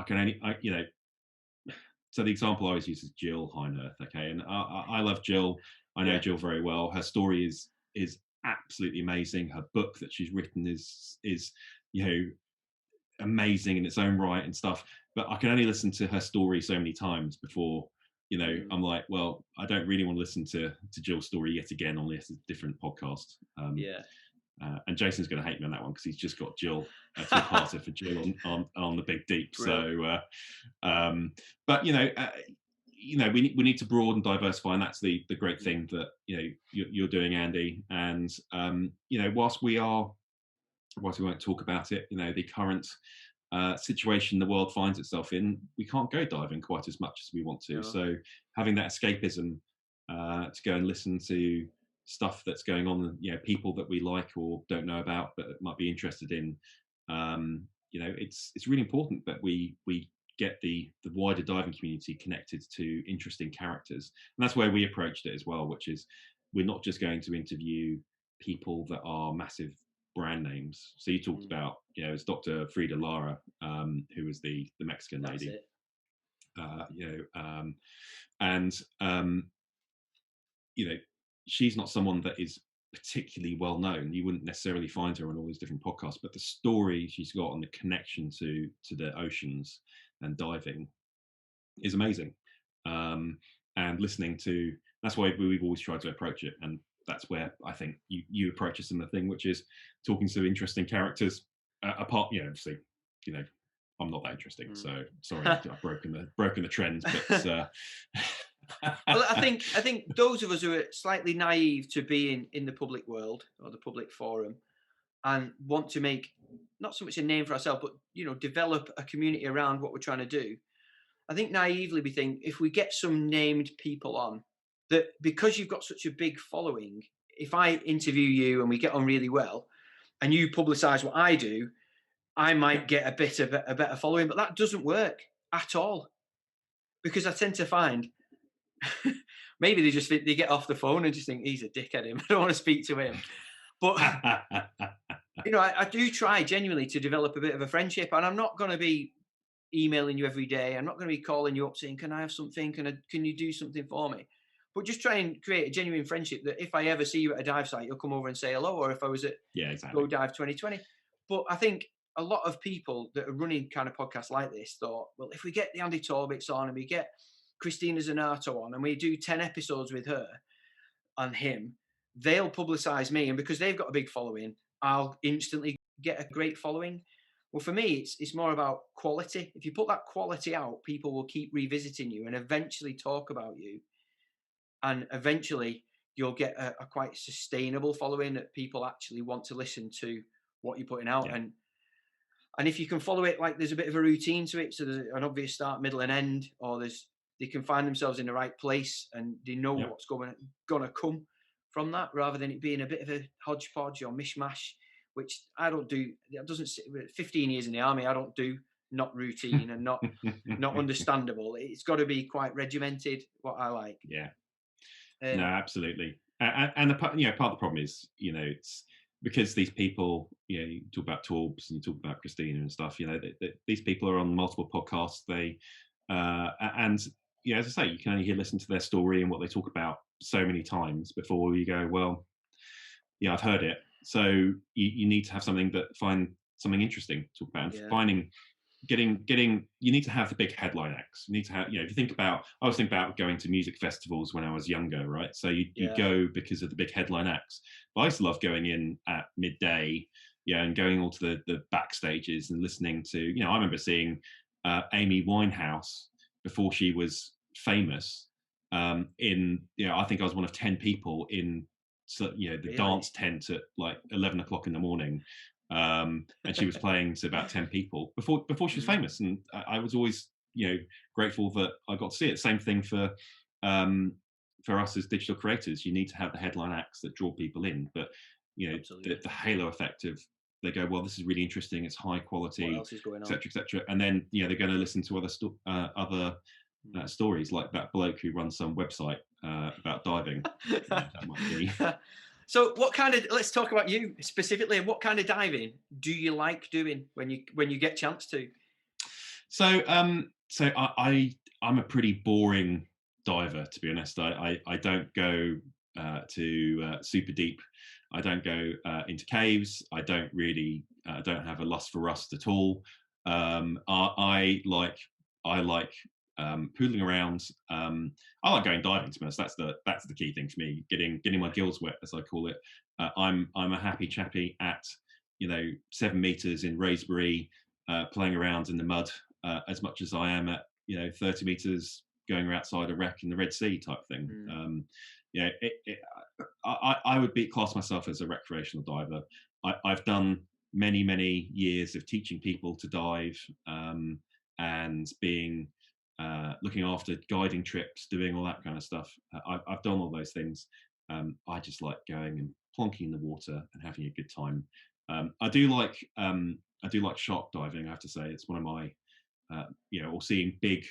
Speaker 2: so the example I always use is Jill Heinerth. Okay, and I love Jill. I know Jill very well. Her story is absolutely amazing. Her book that she's written is amazing in its own right and stuff. But I can only listen to her story so many times before I'm like, well, I don't really want to listen to Jill's story yet again on this different podcast. And Jason's going to hate me on that one because he's just got Jill to part for Jill on the Big Deep. Brilliant. So, but we need to broaden, diversify, and that's the great thing that you're doing, Andy. And whilst we won't talk about it, the current situation the world finds itself in, we can't go diving quite as much as we want to. No. So having that escapism to go and listen to stuff that's going on, people that we like or don't know about but might be interested in, it's really important that we get the wider diving community connected to interesting characters. And that's where we approached it as well, which is we're not just going to interview people that are massive brand names. So you talked about, it's Dr. Frida Lara, who was the Mexican lady. She's not someone that is particularly well known. You wouldn't necessarily find her on all these different podcasts, but the story she's got and the connection to the oceans and diving is amazing. And listening to, that's why we've always tried to approach it. And that's where I think you approach a similar thing, which is talking to interesting characters. Apart, obviously, I'm not that interesting, so sorry, I've broken the trend. But
Speaker 1: Well, I think those of us who are slightly naive to being in the public world or the public forum and want to make not so much a name for ourselves, but develop a community around what we're trying to do. I think naively we think if we get some named people on, that because you've got such a big following, if I interview you and we get on really well, and you publicize what I do, I might get a better following. But that doesn't work at all because I tend to find maybe they get off the phone and just think he's a dickhead. Him, I don't want to speak to him. But I do try genuinely to develop a bit of a friendship, and I'm not going to be emailing you every day. I'm not going to be calling you up saying, "Can I have something? Can you do something for me?" But just try and create a genuine friendship that if I ever see you at a dive site, you'll come over and say hello, or if I was at
Speaker 2: exactly.
Speaker 1: Go Dive 2020. But I think a lot of people that are running kind of podcasts like this thought, well, if we get the Andy Torbits on and we get Christina Zanato on and we do 10 episodes with her and him, they'll publicize me. And because they've got a big following, I'll instantly get a great following. Well, for me, it's more about quality. If you put that quality out, people will keep revisiting you and eventually talk about you. And eventually you'll get a quite sustainable following that people actually want to listen to what you're putting out.
Speaker 2: Yeah.
Speaker 1: And if you can follow it, like there's a bit of a routine to it, so there's an obvious start, middle, and end, or they can find themselves in the right place and they know what's gonna come from that, rather than it being a bit of a hodgepodge or mishmash, which I don't do. That doesn't. 15 years in the army, I don't do not routine and not understandable. It's got to be quite regimented. What I like.
Speaker 2: Yeah. No, absolutely. And part of the problem is, it's because these people, you talk about Torbs and you talk about Christina and stuff, these people are on multiple podcasts. They, and as I say, you can only listen to their story and what they talk about so many times before you go, well, I've heard it. So you need to have something find something interesting to talk about, and getting you need to have the big headline acts. You need to have, if you think about, I was thinking about going to music festivals when I was younger, right? So you go because of the big headline acts. But I used to love going in at midday, and going all to the backstages and listening to, I remember seeing Amy Winehouse before she was famous, in, I think I was one of 10 people in, the dance tent at like 11 o'clock in the morning. And she was playing to about 10 people before she was famous, and I was always grateful that I got to see it. Same thing for us as digital creators. You need to have the headline acts that draw people in, but the halo effect of, they go, well, this is really interesting, it's high quality,
Speaker 1: what else is going on,
Speaker 2: etc., and then they're going to listen to other stories, like that bloke who runs some website about diving. That might be.
Speaker 1: So let's talk about you specifically. What kind of diving do you like doing when you get a chance to?
Speaker 2: So I'm a pretty boring diver, to be honest. I don't go to super deep. I don't go into caves. I don't really don't have a lust for rust at all. I like poodling around. I like going diving, to be honest. That's the key thing for me. Getting my gills wet, as I call it. I'm a happy chappy at 7 meters in Raisbury, playing around in the mud as much as I am at 30 meters going outside a wreck in the Red Sea type thing. I would class myself as a recreational diver. I've done many years of teaching people to dive, and being looking after guiding trips, doing all that kind of stuff. I've done all those things. I just like going and plonking in the water and having a good time. I do like shark diving. I have to say, it's one of my or seeing big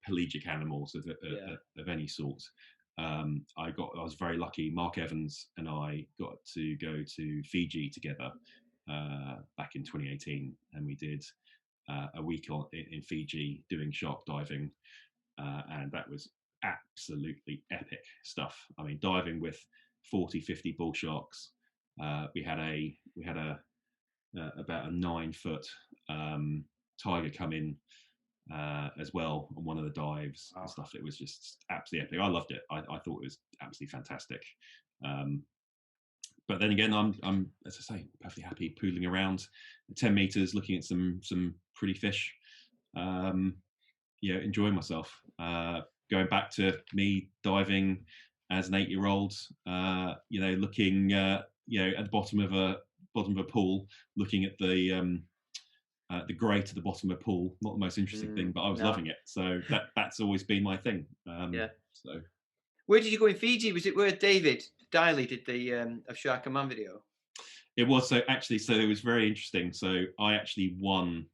Speaker 2: pelagic animals of any sort. I was very lucky. Mark Evans and I got to go to Fiji together back in 2018, and we did a week in Fiji doing shark diving, and that was absolutely epic stuff. I mean, diving with 40-50 bull sharks. We had about a 9-foot tiger come in as well on one of the dives and stuff. It was just absolutely epic. I loved it. I thought it was absolutely fantastic. But then again, I'm as I say, perfectly happy poodling around 10 meters, looking at some pretty fish. Enjoying myself. going back to me diving as an 8-year-old, looking, at the bottom of a pool, looking at the grate at the bottom of a pool. Not the most interesting thing, but I was loving it. So that's always been my thing. So
Speaker 1: where did you go in Fiji? Was it where David Diley did the of Shark and Man video?
Speaker 2: it was. So it was very interesting. So I actually won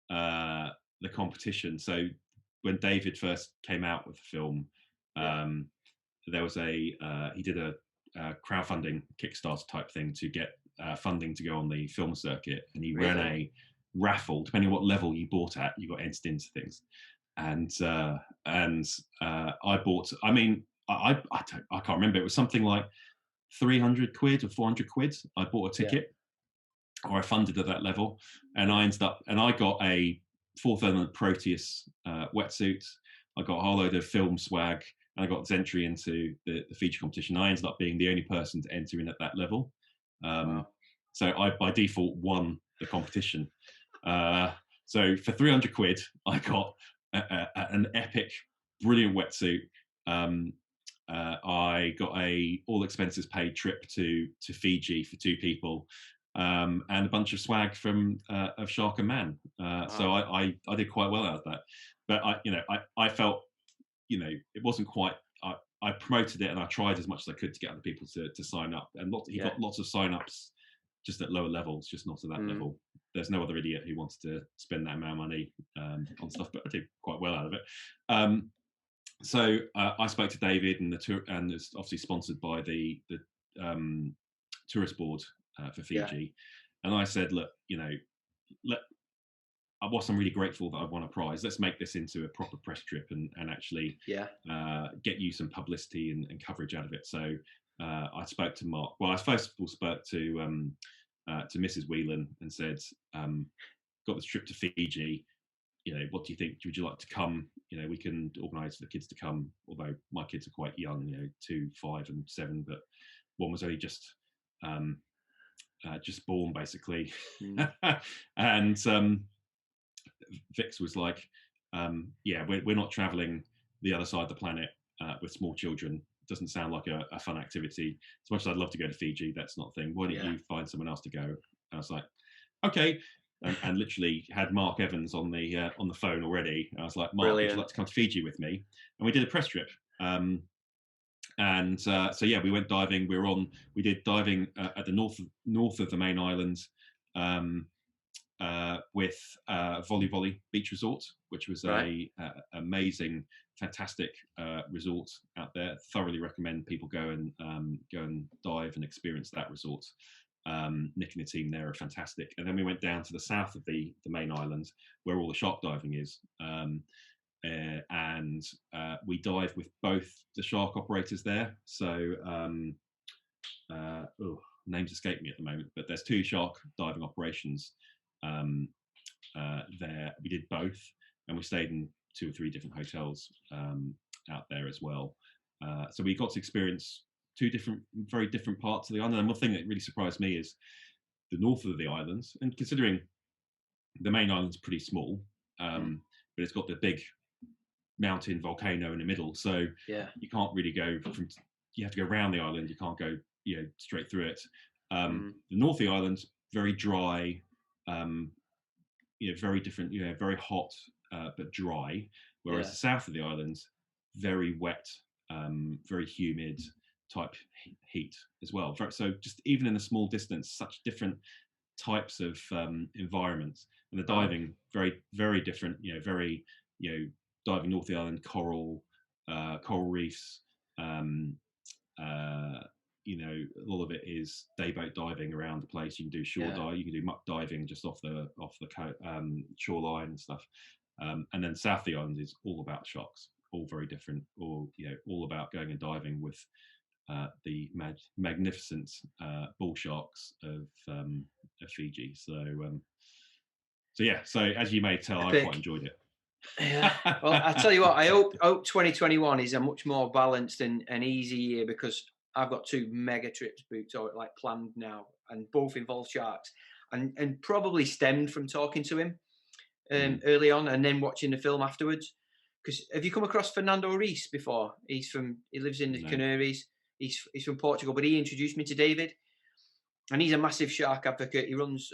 Speaker 2: the competition. So when David first came out with the film, there was he did a crowdfunding Kickstarter type thing to get funding to go on the film circuit, and he ran a raffle. Depending on what level you bought at, you got entered into things. And I bought. I mean, I can't remember. It was something like 300 quid or 400 quid. I bought a ticket, or I funded at that level, and I got a fourth element Proteus wetsuit. I got a whole load of film swag, and I got entry into the Fiji competition. I ended up being the only person to enter in at that level. So I, by default, won the competition. So for 300 quid, I got an epic, brilliant wetsuit. I got a all expenses paid trip to Fiji for 2 people, and a bunch of swag from of Shark and Man. So I did quite well out of that. But I felt, it wasn't quite. I promoted it and I tried as much as I could to get other people to sign up, and he got lots of sign-ups just at lower levels, just not at that level. There's no other idiot who wants to spend that amount of money on stuff, but I did quite well out of it. So I spoke to David, and the tour, and it's obviously sponsored by the tourist board for Fiji, and I said, look, whilst I'm really grateful that I won a prize, let's make this into a proper press trip and actually get you some publicity and coverage out of it. So I spoke to Mark. Well, I first of all spoke to Mrs. Whelan and said, got this trip to Fiji. What do you think? Would you like to come? We can organise for the kids to come. Although my kids are quite young, 2, 5, and 7, but one was only just born, basically. And Vix was like, we're not travelling the other side of the planet with small children. It doesn't sound like a fun activity. As much as I'd love to go to Fiji, that's not a thing. Why don't you find someone else to go? And I was like, okay. And literally had Mark Evans on the phone already. And I was like, Mark, would you like to come to Fiji with me? And we did a press trip. So we went diving. We did diving at the north of the main island, with Volley Beach Resort, which was a amazing, fantastic resort out there. Thoroughly recommend people go and dive and experience that resort. Nick and the team there are fantastic. And then we went down to the south of the main island, where all the shark diving is. And we dive with both the shark operators there. So names escape me at the moment, but there's 2 shark diving operations there. We did both, and we stayed in 2 or 3 different hotels out there as well. So we got to experience 2 very different parts of the island. And one thing that really surprised me is the north of the islands, and considering the main island's pretty small, but it's got the big mountain volcano in the middle, so you can't really go you have to go around the island. You can't go straight through it. The north of the island, very dry, very different, very hot, but dry, whereas the south of the island, very wet, very humid type heat as well. So just even in a small distance, such different types of environments. And the diving, very, very different, very, diving north of the island, coral reefs, a lot of it is dayboat diving around the place. You can do shore dive, you can do muck diving just off the shoreline and stuff. And then south of the island is all about sharks, all very different, all about going and diving with the magnificent bull sharks of Fiji. So as you may tell, I quite enjoyed it.
Speaker 1: Well, I tell you what, I hope 2021 is a much more balanced and easy year, because I've got 2 mega trips booked or planned now, and both involve sharks, and probably stemmed from talking to him early on and then watching the film afterwards. because have you come across Fernando Reis before? He lives in the Canaries. He's from Portugal, but he introduced me to David, and he's a massive shark advocate. He runs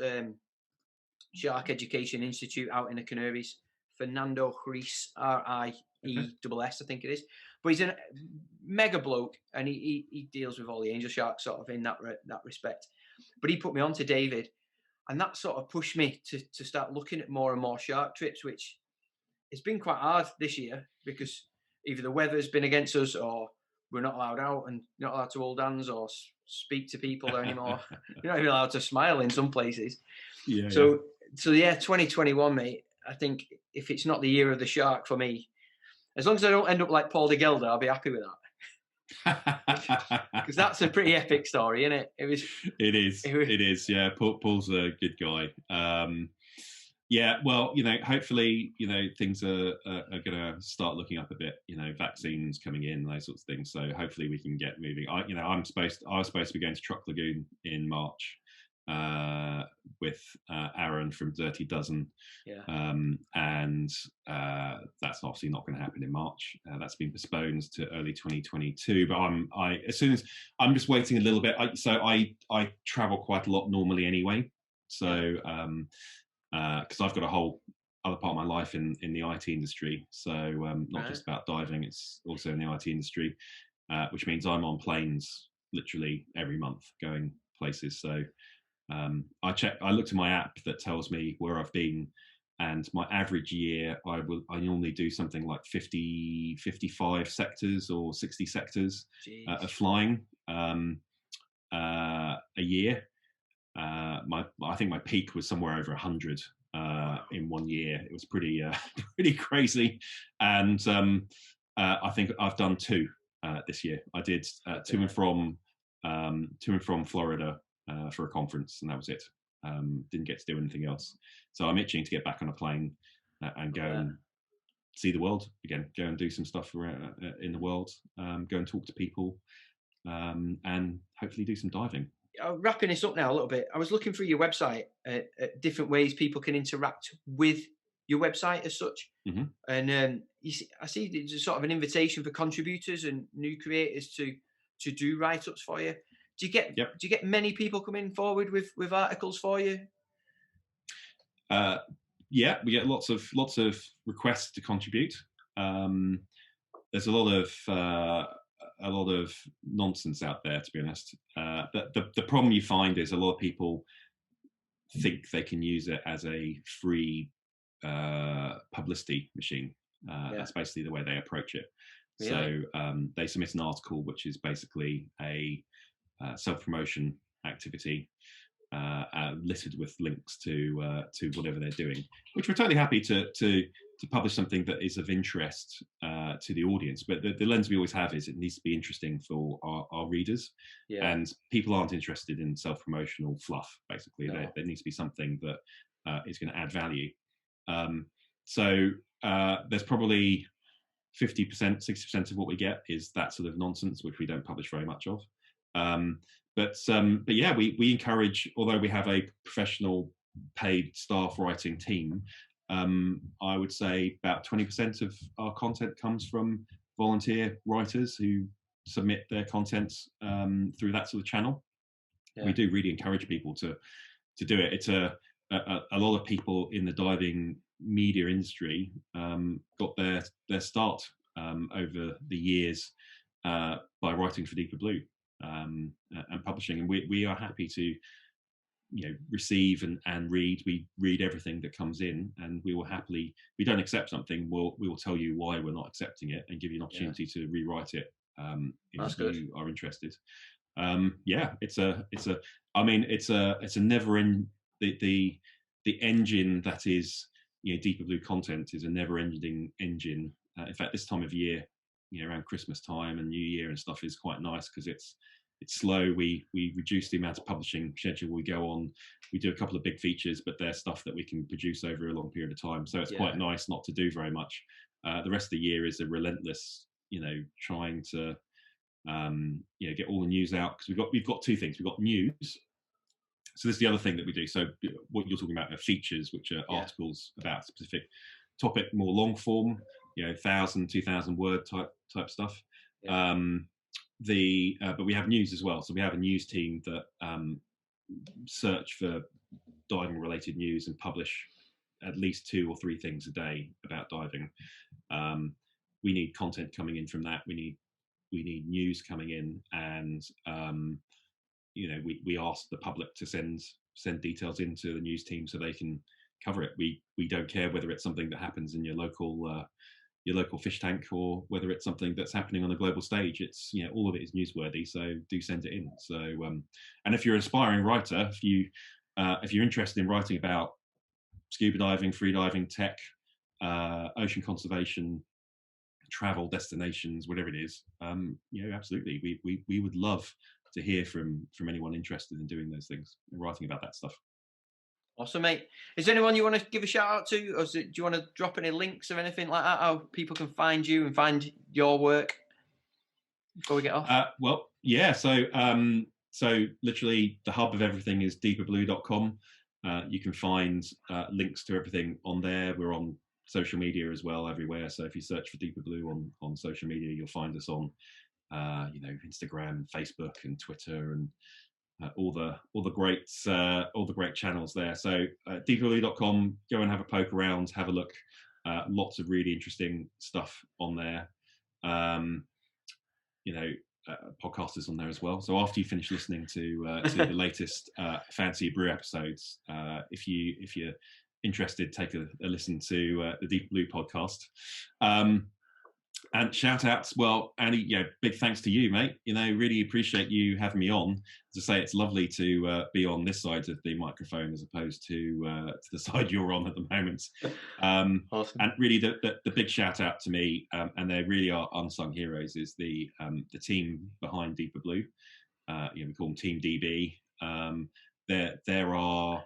Speaker 1: Shark Education Institute out in the Canaries. Fernando Reis, R-I-E-S-S, I think it is. But he's a mega bloke, and he deals with all the angel sharks sort of in that respect. But he put me on to David, and that sort of pushed me to start looking at more and more shark trips, which it's been quite hard this year because either the weather's been against us, or we're not allowed out and not allowed to hold hands or speak to people anymore. You're not even allowed to smile in some places. So 2021, mate, I think if it's not the year of the shark for me, as long as I don't end up like Paul de Gelder, I'll be happy with that. Because that's a pretty epic story, isn't it? It
Speaker 2: is. Yeah, Paul's a good guy. Yeah, well, hopefully, things are going to start looking up a bit. Vaccines coming in, those sorts of things. So hopefully we can get moving. I was supposed to be going to Truck Lagoon in March with Aaron from Dirty Dozen, and that's obviously not going to happen in March. That's been postponed to early 2022. But I'm just waiting a little bit. I travel quite a lot normally anyway. So. Because I've got a whole other part of my life in the IT industry, so not just about diving, it's also in the IT industry, which means I'm on planes literally every month going places. So I looked at my app that tells me where I've been, and my average year I normally do something like 55 sectors or 60 sectors of flying a year. I think my peak was somewhere over 100 in 1 year. It was pretty crazy, and I think I've done 2 this year. I did to and from Florida for a conference, and that was it. Didn't get to do anything else. So I'm itching to get back on a plane and go and see the world again. Go and do some stuff in the world. Go and talk to people, and hopefully do some diving.
Speaker 1: Wrapping this up now a little bit, I was looking through your website at different ways people can interact with your website as such.
Speaker 2: Mm-hmm.
Speaker 1: And I see there's sort of an invitation for contributors and new creators to do write-ups for you. Do you get many people coming forward with articles for you?
Speaker 2: Yeah, we get lots of requests to contribute. There's a lot of nonsense out there, to be honest. The problem you find is a lot of people think they can use it as a free publicity machine. That's basically the way they approach it. Really? So they submit an article, which is basically a self-promotion activity littered with links to whatever they're doing, which we're totally happy to publish something that is of interest to the audience. But the lens we always have is it needs to be interesting for our readers. And people aren't interested in self-promotional fluff, basically. No. There needs to be something that is going to add value. So there's probably 50%, 60% of what we get is that sort of nonsense, which we don't publish very much of. But yeah, we encourage, although we have a professional paid staff writing team, I would say about 20% of our content comes from volunteer writers who submit their content through that sort of channel. We do really encourage people to do it. It's a lot of people in the diving media industry got their start over the years by writing for DeeperBlue and publishing, and we are happy to receive and read. We read everything that comes in, and we will happily, if we don't accept something, we will tell you why we're not accepting it and give you an opportunity to rewrite it if you are interested. It's a never end. The engine that is DeeperBlue content is a never-ending engine. In fact, this time of year, around Christmas time and New Year and stuff, is quite nice because it's slow. We reduce the amount of publishing schedule we go on. We do a couple of big features, but they're stuff that we can produce over a long period of time. So it's quite nice not to do very much. The rest of the year is a relentless, trying to get all the news out, because we've got 2 things. We've got news. So this is the other thing that we do. So what you're talking about are features, which are articles about a specific topic, more long form. 1,000, 2,000 word type stuff.
Speaker 1: Yeah.
Speaker 2: But we have news as well. So we have a news team that search for diving related news and publish at least 2 or 3 things a day about diving. We need content coming in from that. We need news coming in, and we ask the public to send details into the news team so they can cover it. We don't care whether it's something that happens in your local fish tank or whether it's something that's happening on a global stage. It's all of it is newsworthy, so do send it in. So and if you're an aspiring writer, if you're interested in writing about scuba diving, free diving, tech, ocean conservation, travel, destinations, whatever it is, absolutely, we would love to hear from anyone interested in doing those things and writing about that stuff.
Speaker 1: Awesome, mate. Is there anyone you want to give a shout out to, or do you want to drop any links or anything like that, how people can find you and find your work before we get off?
Speaker 2: Well, yeah. So literally the hub of everything is deeperblue.com. You can find links to everything on there. We're on social media as well, everywhere. So if you search for DeeperBlue on social media, you'll find us on Instagram, Facebook, and Twitter, and all the great channels there. So deeperblue.com, go and have a poke around, have a look. Lots of really interesting stuff on there. Podcasters on there as well. So after you finish listening to the latest Fancier BREW episodes, if you're interested, take a listen to the DeeperBlue podcast. And shout outs, well, Andy, big thanks to you, mate. Really appreciate you having me on. As I say, it's lovely to be on this side of the microphone as opposed to the side you're on at the moment.
Speaker 1: Awesome.
Speaker 2: And really, the big shout out to me, and they really are unsung heroes, is the team behind DeeperBlue. We call them Team DB. There are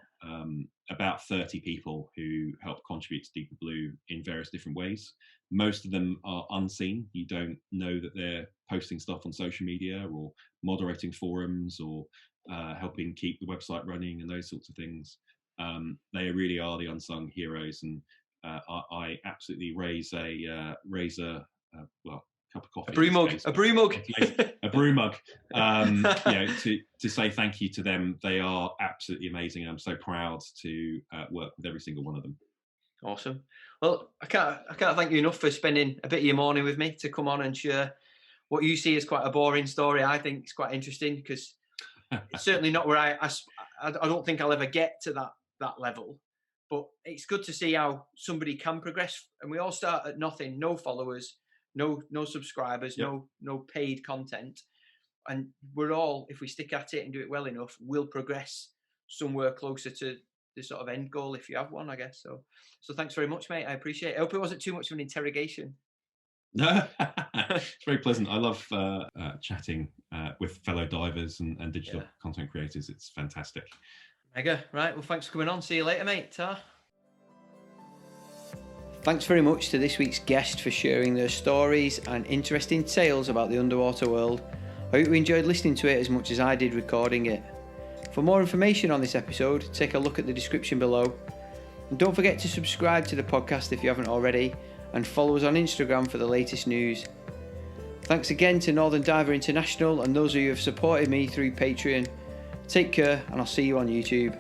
Speaker 2: about 30 people who help contribute to DeeperBlue in various different ways. Most of them are unseen. You don't know that they're posting stuff on social media or moderating forums or helping keep the website running and those sorts of things. They really are the unsung heroes, and I absolutely raise a cup of coffee.
Speaker 1: A brew mug.
Speaker 2: A brew mug. To say thank you to them. They are absolutely amazing. I'm so proud to work with every single one of them.
Speaker 1: Awesome. Well, I can't thank you enough for spending a bit of your morning with me to come on and share what you see as quite a boring story. I think it's quite interesting because it's certainly not where I don't think I'll ever get to that level. But it's good to see how somebody can progress. And we all start at nothing, no followers, no subscribers, yep. no paid content. And we're all, if we stick at it and do it well enough, we'll progress somewhere closer to the sort of end goal, if you have one, I guess. So thanks very much, mate. I appreciate it. I hope it wasn't too much of an interrogation.
Speaker 2: No, it's very pleasant. I love chatting with fellow divers and digital content creators. It's fantastic.
Speaker 1: Mega. Right. Well, thanks for coming on. See you later, mate. Ta. Thanks very much to this week's guest for sharing their stories and interesting tales about the underwater world. I hope you enjoyed listening to it as much as I did recording it. For more information on this episode, take a look at the description below. And don't forget to subscribe to the podcast if you haven't already, and follow us on Instagram for the latest news. Thanks again to Northern Diver International and those of you who have supported me through Patreon. Take care, and I'll see you on YouTube.